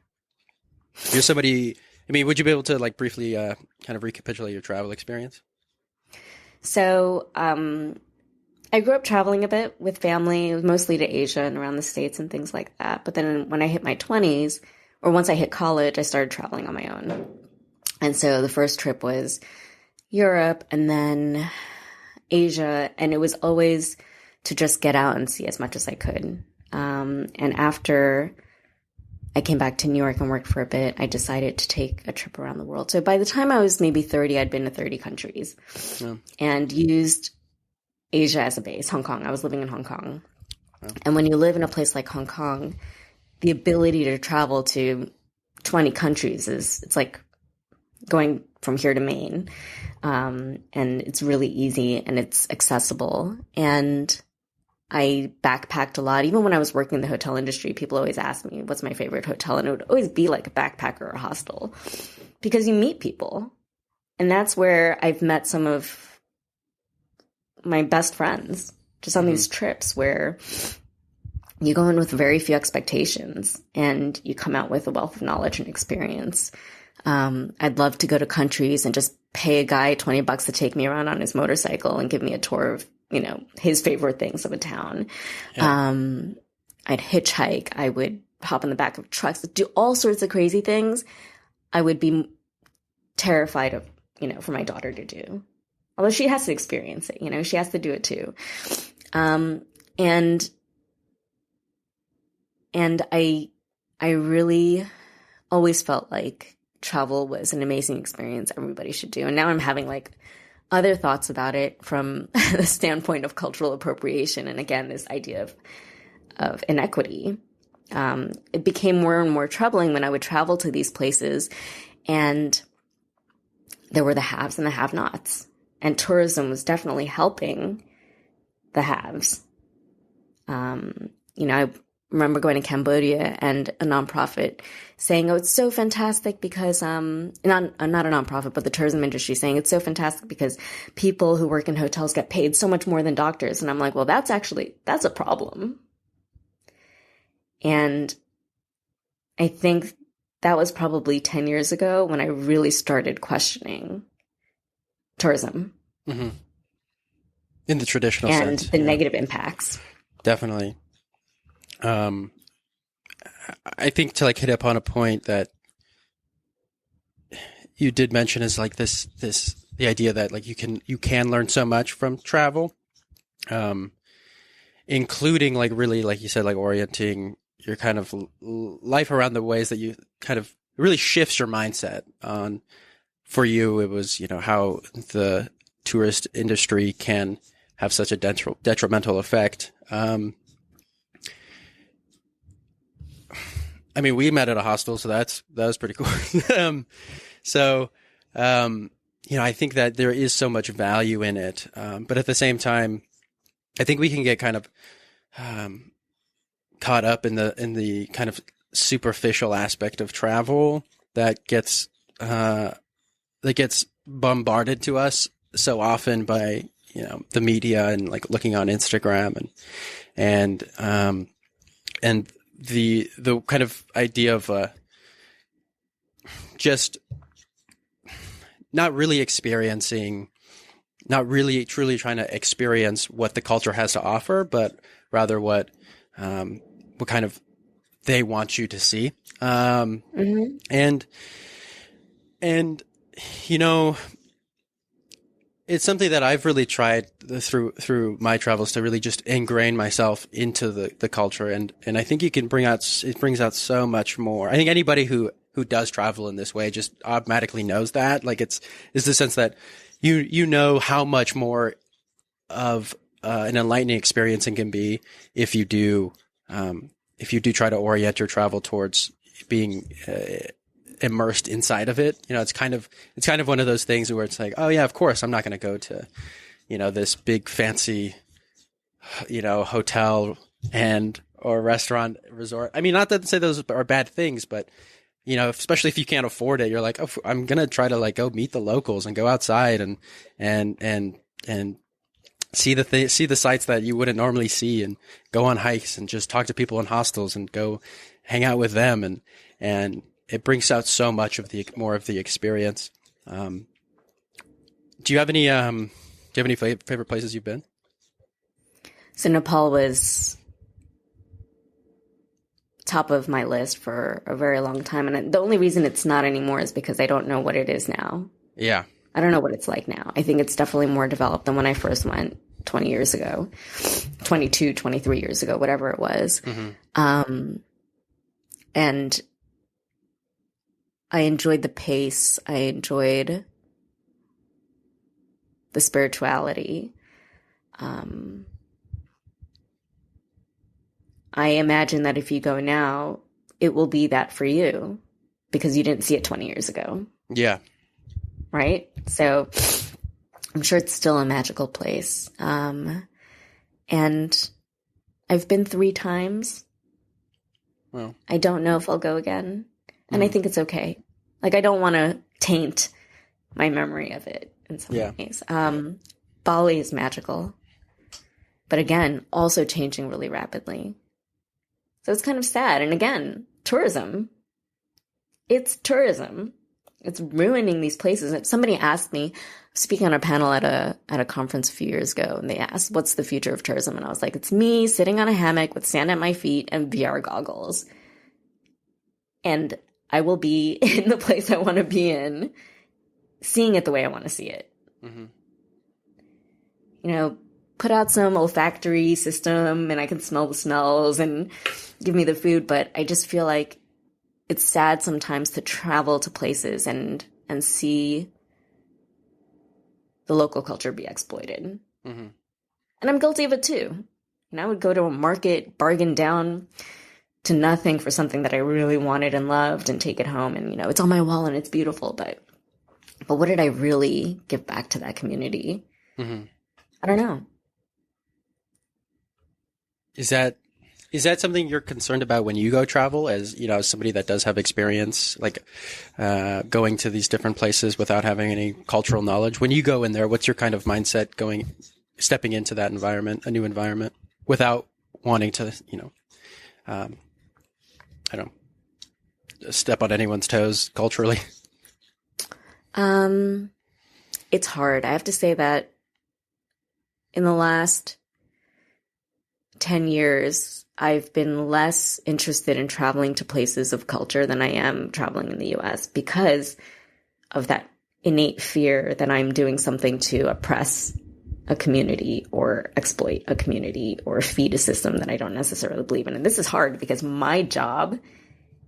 You're somebody, would you be able to like briefly kind of recapitulate your travel experience? So, I grew up traveling a bit with family, mostly to Asia and around the States and things like that. But then when I hit my 20s, or once I hit college, I started traveling on my own. And so the first trip was Europe and then Asia, and it was always to just get out and see as much as I could. And after I came back to New York and worked for a bit, I decided to take a trip around the world. So by the time I was maybe 30, I'd been to 30 countries and used Asia as a base. Hong Kong. I was living in Hong Kong. And when you live in a place like Hong Kong, the ability to travel to 20 countries it's like going from here to Maine. And it's really easy and it's accessible. And I backpacked a lot. Even when I was working in the hotel industry, people always asked me, what's my favorite hotel? And it would always be like a backpacker or a hostel, because you meet people. And that's where I've met some of my best friends, just on these trips where you go in with very few expectations and you come out with a wealth of knowledge and experience. I'd love to go to countries and just pay a guy $20 to take me around on his motorcycle and give me a tour of, his favorite things of a town. Yeah. I'd hitchhike. I would hop in the back of trucks, do all sorts of crazy things. I would be terrified of, for my daughter to do. Although she has to experience it, she has to do it too. And I really always felt like travel was an amazing experience everybody should do. And now I'm having like other thoughts about it from the standpoint of cultural appropriation. And again, this idea of inequity. It became more and more troubling when I would travel to these places and there were the haves and the have-nots. And tourism was definitely helping the haves. I remember going to Cambodia and a nonprofit saying, oh, it's so fantastic because, not a nonprofit, but the tourism industry saying it's so fantastic because people who work in hotels get paid so much more than doctors. And I'm like, well, that's a problem. And I think that was probably 10 years ago when I really started questioning tourism. Mm-hmm. In the traditional and sense. The negative impacts. Definitely. I think to like hit upon a point that you did mention is like the idea that like you can learn so much from travel, including like really, like you said, like orienting your kind of life around the ways that you kind of really shifts your mindset on. For you, it was, how the tourist industry can have such a detrimental effect. I mean, we met at a hostel, so that was pretty cool. I think that there is so much value in it. But at the same time, I think we can get kind of caught up in the kind of superficial aspect of travel that gets bombarded to us so often by the media and like looking on Instagram and the kind of idea of just not really truly trying to experience what the culture has to offer, but rather what kind of they want you to see. Mm-hmm. And it's something that I've really tried through my travels to really just ingrain myself into the culture. And I think it brings out so much more. I think anybody who does travel in this way just automatically knows that. Like it's the sense that you know how much more of an enlightening experience it can be if you do try to orient your travel towards being immersed inside of it. It's kind of one of those things where it's like, oh yeah, of course I'm not going to go to, this big fancy, hotel or restaurant resort. I mean, not to say those are bad things, but especially if you can't afford it, you're like, oh, I'm going to try to like go meet the locals and go outside and see the sights that you wouldn't normally see and go on hikes and just talk to people in hostels and go hang out with them. And it brings out so much of more of the experience. Do you have any favorite places you've been? So Nepal was top of my list for a very long time. And the only reason it's not anymore is because I don't know what it is now. Yeah. I don't know what it's like now. I think it's definitely more developed than when I first went 20 years ago, 22, 23 years ago, whatever it was. Mm-hmm. And I enjoyed the pace. I enjoyed the spirituality. I imagine that if you go now, it will be that for you because you didn't see it 20 years ago. Yeah. Right? So I'm sure it's still a magical place. And I've been 3 times. Well, I don't know if I'll go again. And I think it's okay. Like, I don't want to taint my memory of it in some ways. Bali is magical. But again, also changing really rapidly. So it's kind of sad. And again, tourism. It's tourism. it's ruining these places. Somebody asked me, speaking on a panel at a conference a few years ago, and they asked, "What's the future of tourism?" And I was like, "It's me sitting on a hammock with sand at my feet and VR goggles, and I will be in the place I want to be in, seeing it the way I want to see it." Mm-hmm. You know, put out some olfactory system, and I can smell the smells and give me the food. But I just feel like it's sad sometimes to travel to places and see the local culture be exploited. Mm-hmm. And I'm guilty of it too. And I would go to a market, bargain down to nothing for something that I really wanted and loved, and take it home. And, it's on my wall and it's beautiful. But what did I really give back to that community? Mm-hmm. I don't know. Is that something you're concerned about when you go travel, as somebody that does have experience, like going to these different places without having any cultural knowledge? When you go in there, what's your kind of mindset stepping into that environment, a new environment, without wanting to, I don't step on anyone's toes culturally? It's hard. I have to say that in the last 10 years, I've been less interested in traveling to places of culture than I am traveling in the US, because of that innate fear that I'm doing something to oppress a community or exploit a community or feed a system that I don't necessarily believe in. And this is hard because my job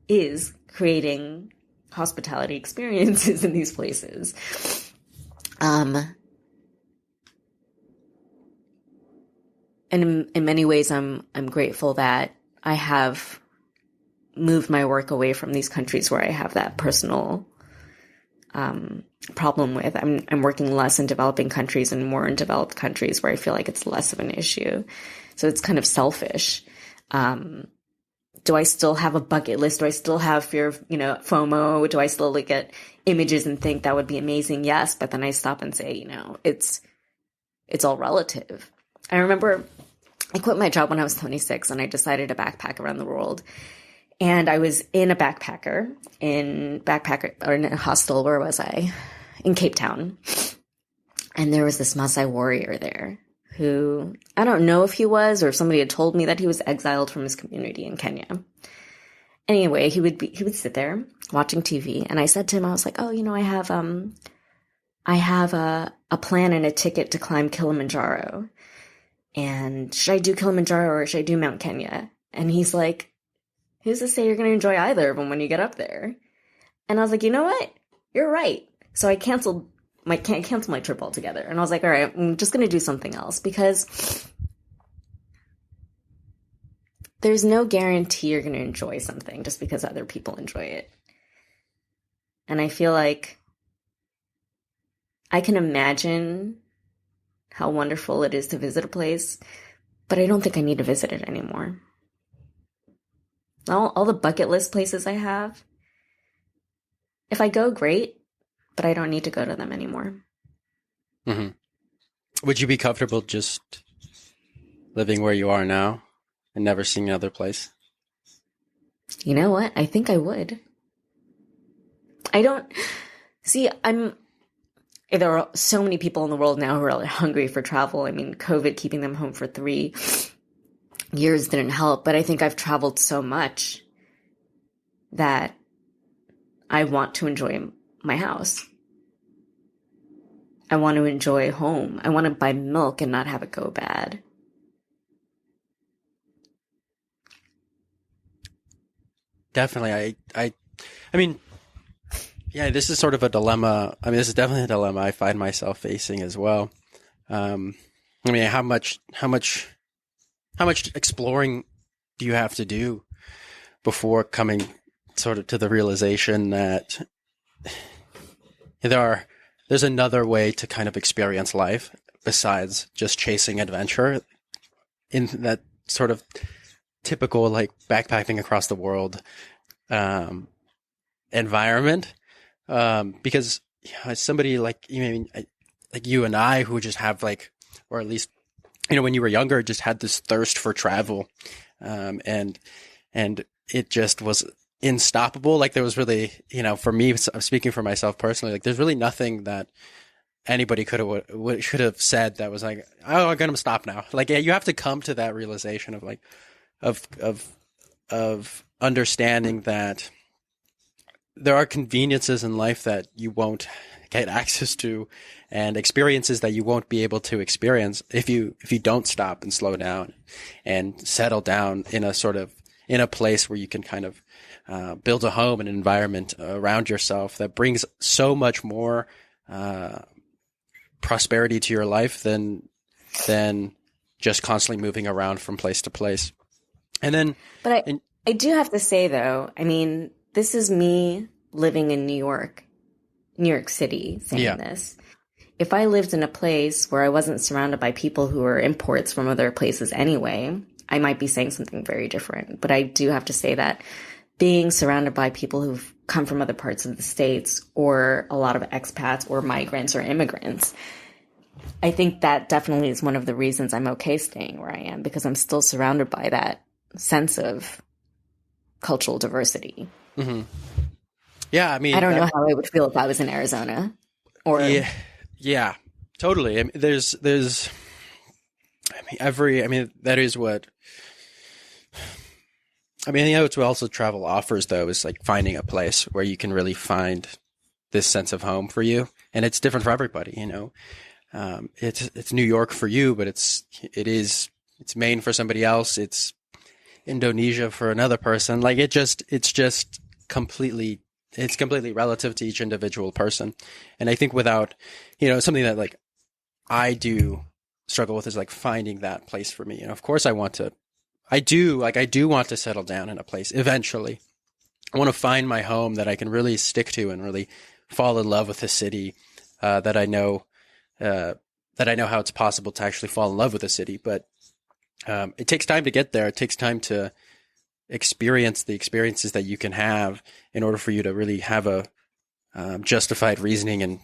is creating hospitality experiences in these places. And in many ways, I'm grateful that I have moved my work away from these countries where I have that personal problem with. I'm working less in developing countries and more in developed countries where I feel like it's less of an issue. So it's kind of selfish. Do I still have a bucket list? Do I still have fear of, FOMO? Do I still look at images and think that would be amazing? Yes. But then I stop and say, it's all relative. I remember I quit my job when I was 26 and I decided to backpack around the world. And I was in a backpacker in a hostel. Where was I? In Cape Town. And there was this Maasai warrior there who, I don't know if he was, or if somebody had told me that he was exiled from his community in Kenya. Anyway, he would sit there watching TV. And I said to him, I was like, "Oh, I have a plan and a ticket to climb Kilimanjaro. And should I do Kilimanjaro or should I do Mount Kenya?" And he's like, "Who's to say you're going to enjoy either of them when you get up there?" And I was like, "You know what? You're right." So I can't cancel my trip altogether. And I was like, all right, I'm just going to do something else, because there's no guarantee you're going to enjoy something just because other people enjoy it. And I feel like I can imagine how wonderful it is to visit a place, but I don't think I need to visit it anymore. All the bucket list places I have, if I go, great, but I don't need to go to them anymore. Mm-hmm. Would you be comfortable just living where you are now and never seeing another place? You know what? I think I would. I don't see, there are so many people in the world now who are hungry for travel. I mean, COVID keeping them home for 3 years didn't help, but I think I've traveled so much that I want to enjoy my house. I want to enjoy home. I want to buy milk and not have it go bad. Definitely. I mean, yeah, this is sort of a dilemma. I mean, this is definitely a dilemma I find myself facing as well. I mean, how much exploring do you have to do before coming sort of to the realization that there's another way to kind of experience life besides just chasing adventure in that sort of typical like backpacking across the world environment? Because somebody like you and I, who just have or at least when you were younger, just had this thirst for travel, and it just was unstoppable. Like there was really, for me, speaking for myself personally, like there's really nothing that anybody should have said that was like, oh, I'm gonna stop now. Like, yeah, you have to come to that realization of like, of understanding that there are conveniences in life that you won't get access to, and experiences that you won't be able to experience if you don't stop and slow down and settle down in a place where you can kind of build a home and an environment around yourself that brings so much more prosperity to your life than just constantly moving around from place to place. And then, but I do have to say though, I mean, this is me living in New York City saying this. If I lived in a place where I wasn't surrounded by people who are imports from other places anyway, I might be saying something very different. But I do have to say that being surrounded by people who've come from other parts of the States, or a lot of expats or migrants or immigrants, I think that definitely is one of the reasons I'm okay staying where I am, because I'm still surrounded by that sense of cultural diversity. Mm-hmm. Yeah, I mean, I don't know how I would feel if I was in Arizona. Or yeah, totally. I mean, there's, that is what. I mean, that's what also travel offers, though, is like finding a place where you can really find this sense of home for you, and it's different for everybody. It's New York for you, but it's Maine for somebody else. It's Indonesia for another person. Like it's completely relative to each individual person. And I think without, something that like I do struggle with is like finding that place for me. Of course I do want to settle down in a place eventually. I want to find my home that I can really stick to and really fall in love with a city, that I know how it's possible to actually fall in love with a city. But it takes time to get there. It takes time to experience the experiences that you can have in order for you to really have a justified reasoning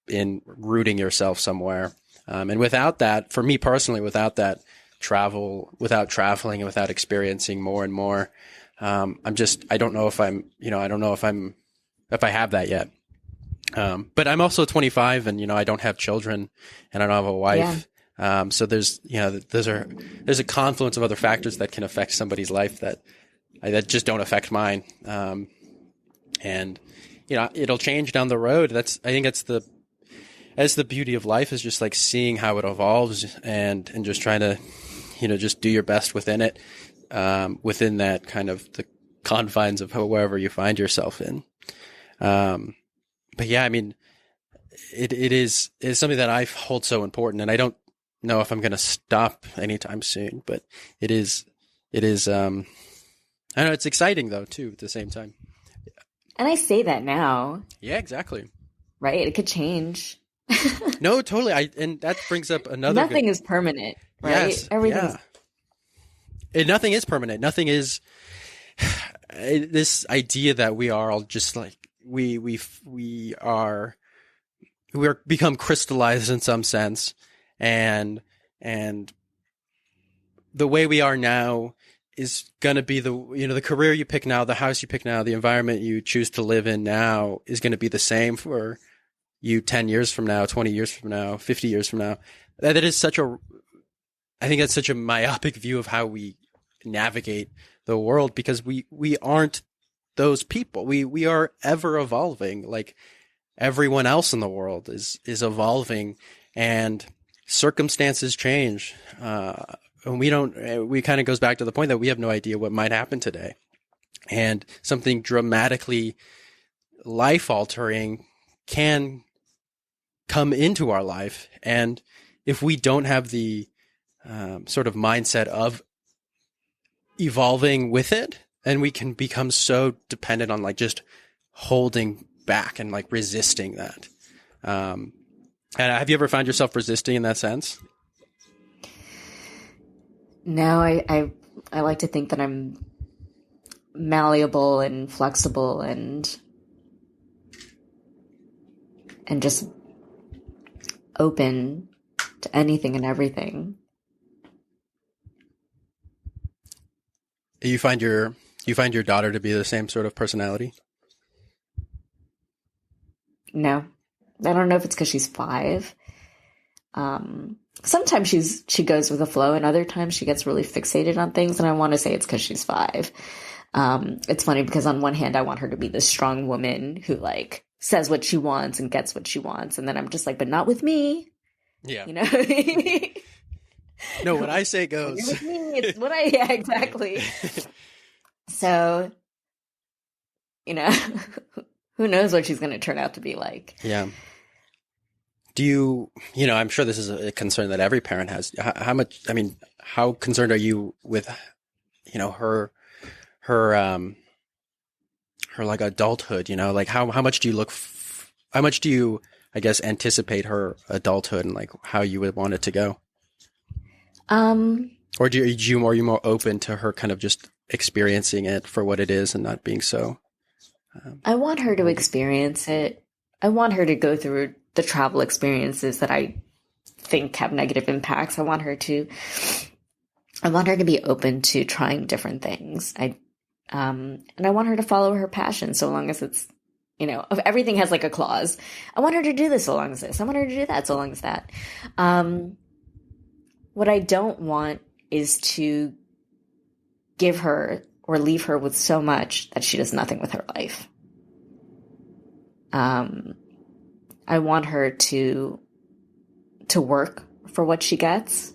in rooting yourself somewhere. And without that, for me personally, without that without traveling and without experiencing more and more, I don't know if if I have that yet. But I'm also 25 and, I don't have children and I don't have a wife. Yeah. So there's a confluence of other factors that can affect somebody's life that just don't affect mine. And, it'll change down the road. I think that's the beauty of life, is just like seeing how it evolves and just trying to, just do your best within it, within that kind of the confines of wherever you find yourself in. But yeah, I mean, it is something that I hold so important, and I don't know if I'm going to stop anytime soon, but it is, I don't know, it's exciting though too at the same time. And I say that now. Yeah, exactly. Right? It could change. No, totally. And that brings up another. Nothing is permanent, right? Yes, Everything's. Yeah. Nothing is permanent. Nothing is this idea that we are all just like we're become crystallized in some sense, and the way we are now is going to be the career you pick now, the house you pick now, the environment you choose to live in now is going to be the same for you 10 years from now, 20 years from now, 50 years from now. I think that's such a myopic view of how we navigate the world, because we aren't those people. We are ever evolving, like everyone else in the world is evolving, and circumstances change. And we kind of goes back to the point that we have no idea what might happen today, and something dramatically life altering can come into our life. And if we don't have the sort of mindset of evolving with it, then we can become so dependent on like just holding back and like resisting that. And have you ever found yourself resisting in that sense? No, I like to think that I'm malleable and flexible and just open to anything and everything. You find you find your daughter to be the same sort of personality? No, I don't know if it's because she's 5. Sometimes she goes with the flow, and other times she gets really fixated on things. And I want to say it's because she's 5. It's funny because on one hand, I want her to be this strong woman who like says what she wants and gets what she wants. And then I'm just like, but not with me. Yeah. You know? No, what I say goes. You're with me. It's what I, yeah, exactly. So, you know, who knows what she's going to turn out to be like. Yeah. Do you know, I'm sure this is a concern that every parent has. How much, I mean, how concerned are you with, you know, her like adulthood, you know, like how much do you how much do you, I guess, anticipate her adulthood and like how you would want it to go? Or are you more open to her kind of just experiencing it for what it is and not being so? I want her to experience it. I want her to go through the travel experiences that I think have negative impacts. I want her to be open to trying different things. And I want her to follow her passion so long as it's, you know, if everything has like a clause. I want her to do this so long as this. I want her to do that so long as that. What I don't want is to give her or leave her with so much that she does nothing with her life. I want her to work for what she gets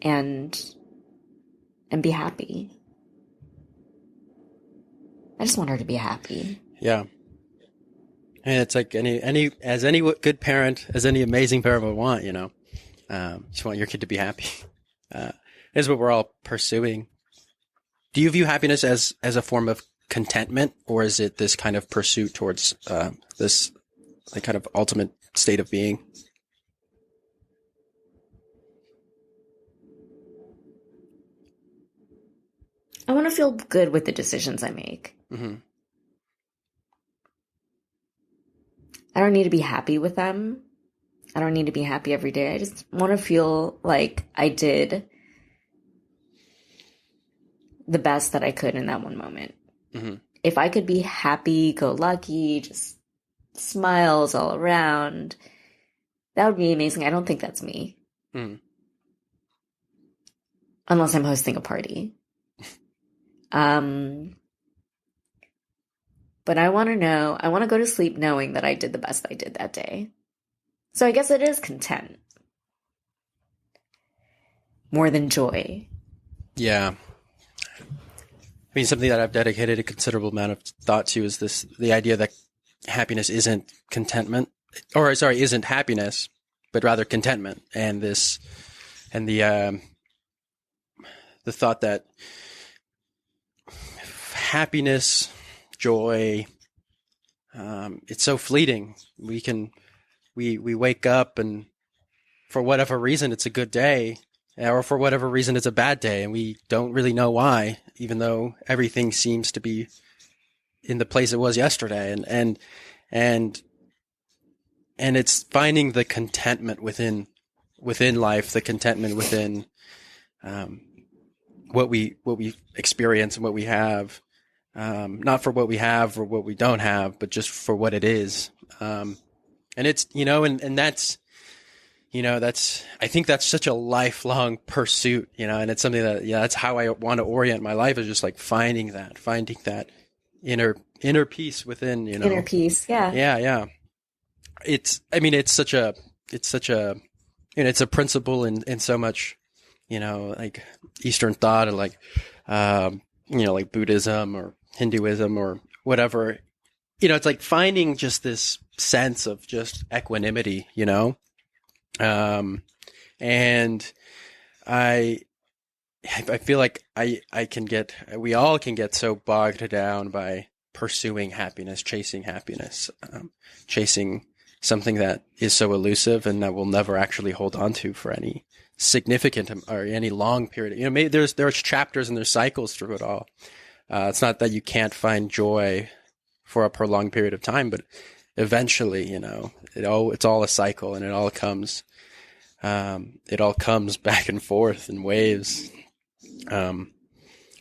and be happy. I just want her to be happy. Yeah. And it's like any good parent, as any amazing parent would want, you know, just want your kid to be happy. Is what we're all pursuing. Do you view happiness as a form of contentment, or is it this kind of pursuit towards this like kind of ultimate state of being? I want to feel good with the decisions I make. Mm-hmm. I don't need to be happy with them. I don't need to be happy every day. I just want to feel like I did the best that I could in that one moment. Mm-hmm. If I could be happy, go lucky, just smiles all around, that would be amazing. I don't think that's me. Mm. Unless I'm hosting a party. But I want to go to sleep knowing that I did the best I did that day. So I guess it is content. More than joy. Yeah. I mean, something that I've dedicated a considerable amount of thought to is the idea that happiness isn't contentment, or sorry, isn't happiness, but rather contentment. And the thought that happiness, joy, it's so fleeting. We wake up and for whatever reason, it's a good day, or for whatever reason, it's a bad day. And we don't really know why, even though everything seems to be in the place it was yesterday. And it's finding the contentment within life, the contentment within, what we experience and what we have, not for what we have or what we don't have, but just for what it is. And it's, you know, and that's, you know, I think that's such a lifelong pursuit, you know, and it's something that, yeah, that's how I want to orient my life, is just like finding that inner peace within, you know. Inner peace. Yeah. Yeah. Yeah. It's a principle in so much, you know, like Eastern thought, or like, you know, like Buddhism or Hinduism or whatever, you know, it's like finding just this sense of just equanimity, you know? And I feel like we all can get so bogged down by pursuing happiness, chasing something that is so elusive and that we'll never actually hold on to for any significant or any long period. You know, maybe there's chapters and there's cycles through it all. It's not that you can't find joy for a prolonged period of time, but eventually, you know, it's all a cycle, and it all comes back and forth in waves. And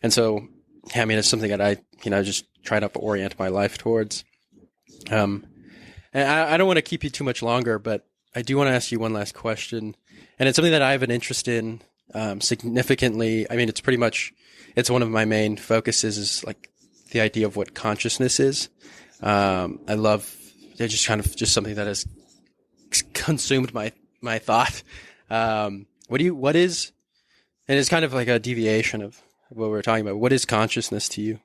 so yeah, I mean, it's something that I, just try to orient my life towards. And I don't want to keep you too much longer, but I do want to ask you one last question. And it's something that I have an interest in significantly. I mean, it's one of my main focuses is like the idea of what consciousness is. I love just something that has consumed my thought. What is, and it's kind of like a deviation of what we were talking about. What is consciousness to you?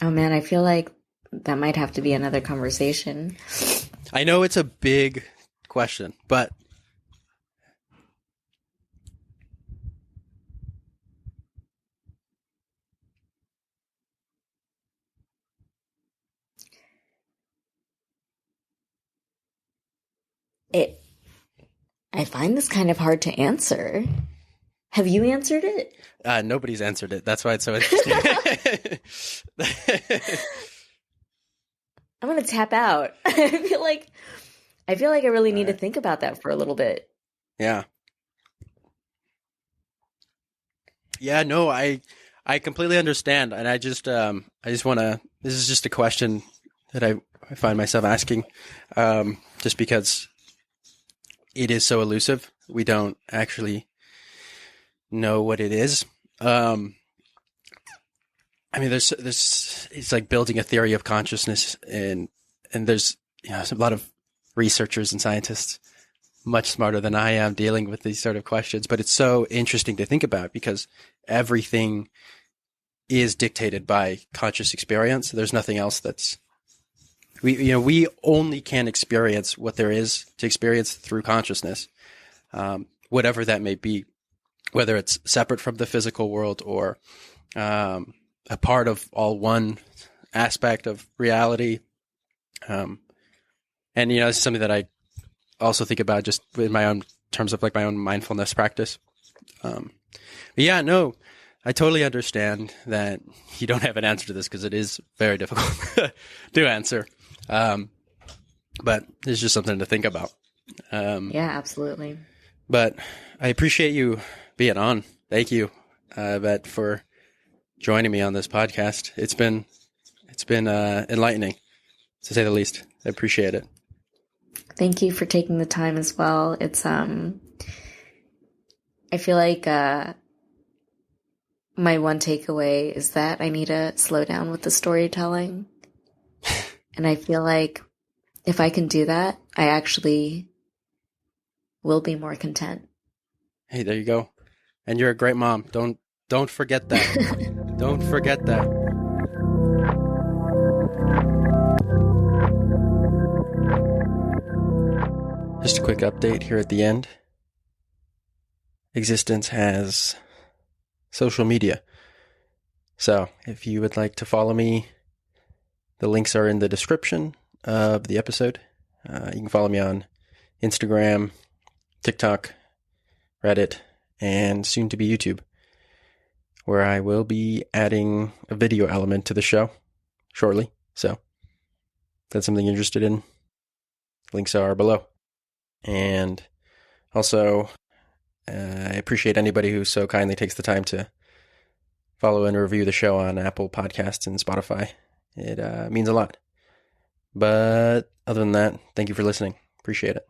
Oh man, I feel like that might have to be another conversation. I know it's a big question, but I find this kind of hard to answer. Have you answered it? Nobody's answered it. That's why it's so interesting. I'm gonna tap out. I feel like I really need to think about that for a little bit. Yeah. Yeah, no, I completely understand. And I just want to, this is just a question that I find myself asking, just because it is so elusive. We don't actually know what it is. I mean, there's it's like building a theory of consciousness, and there's a lot of researchers and scientists much smarter than I am dealing with these sort of questions. But it's so interesting to think about because everything is dictated by conscious experience. There's nothing else we only can experience what there is to experience through consciousness, whatever that may be, whether it's separate from the physical world or a part of all one aspect of reality. And it's something that I also think about just in my own terms of like my own mindfulness practice. But yeah, no, I totally understand that you don't have an answer to this because it is very difficult to answer. But it's just something to think about. Yeah, absolutely. But I appreciate you being on. Thank you, Yvette, for joining me on this podcast. It's been enlightening, to say the least. I appreciate it. Thank you for taking the time as well. It's I feel like my one takeaway is that I need to slow down with the storytelling. And I feel like if I can do that, I actually will be more content. Hey, there you go. And you're a great mom. Don't forget that. Don't forget that. Just a quick update here at the end. Existence has social media. So if you would like to follow me, the links are in the description of the episode. You can follow me on Instagram, TikTok, Reddit, and soon to be YouTube, where I will be adding a video element to the show shortly. So if that's something you're interested in, links are below. And also, I appreciate anybody who so kindly takes the time to follow and review the show on Apple Podcasts and Spotify. It means a lot. But other than that, thank you for listening. Appreciate it.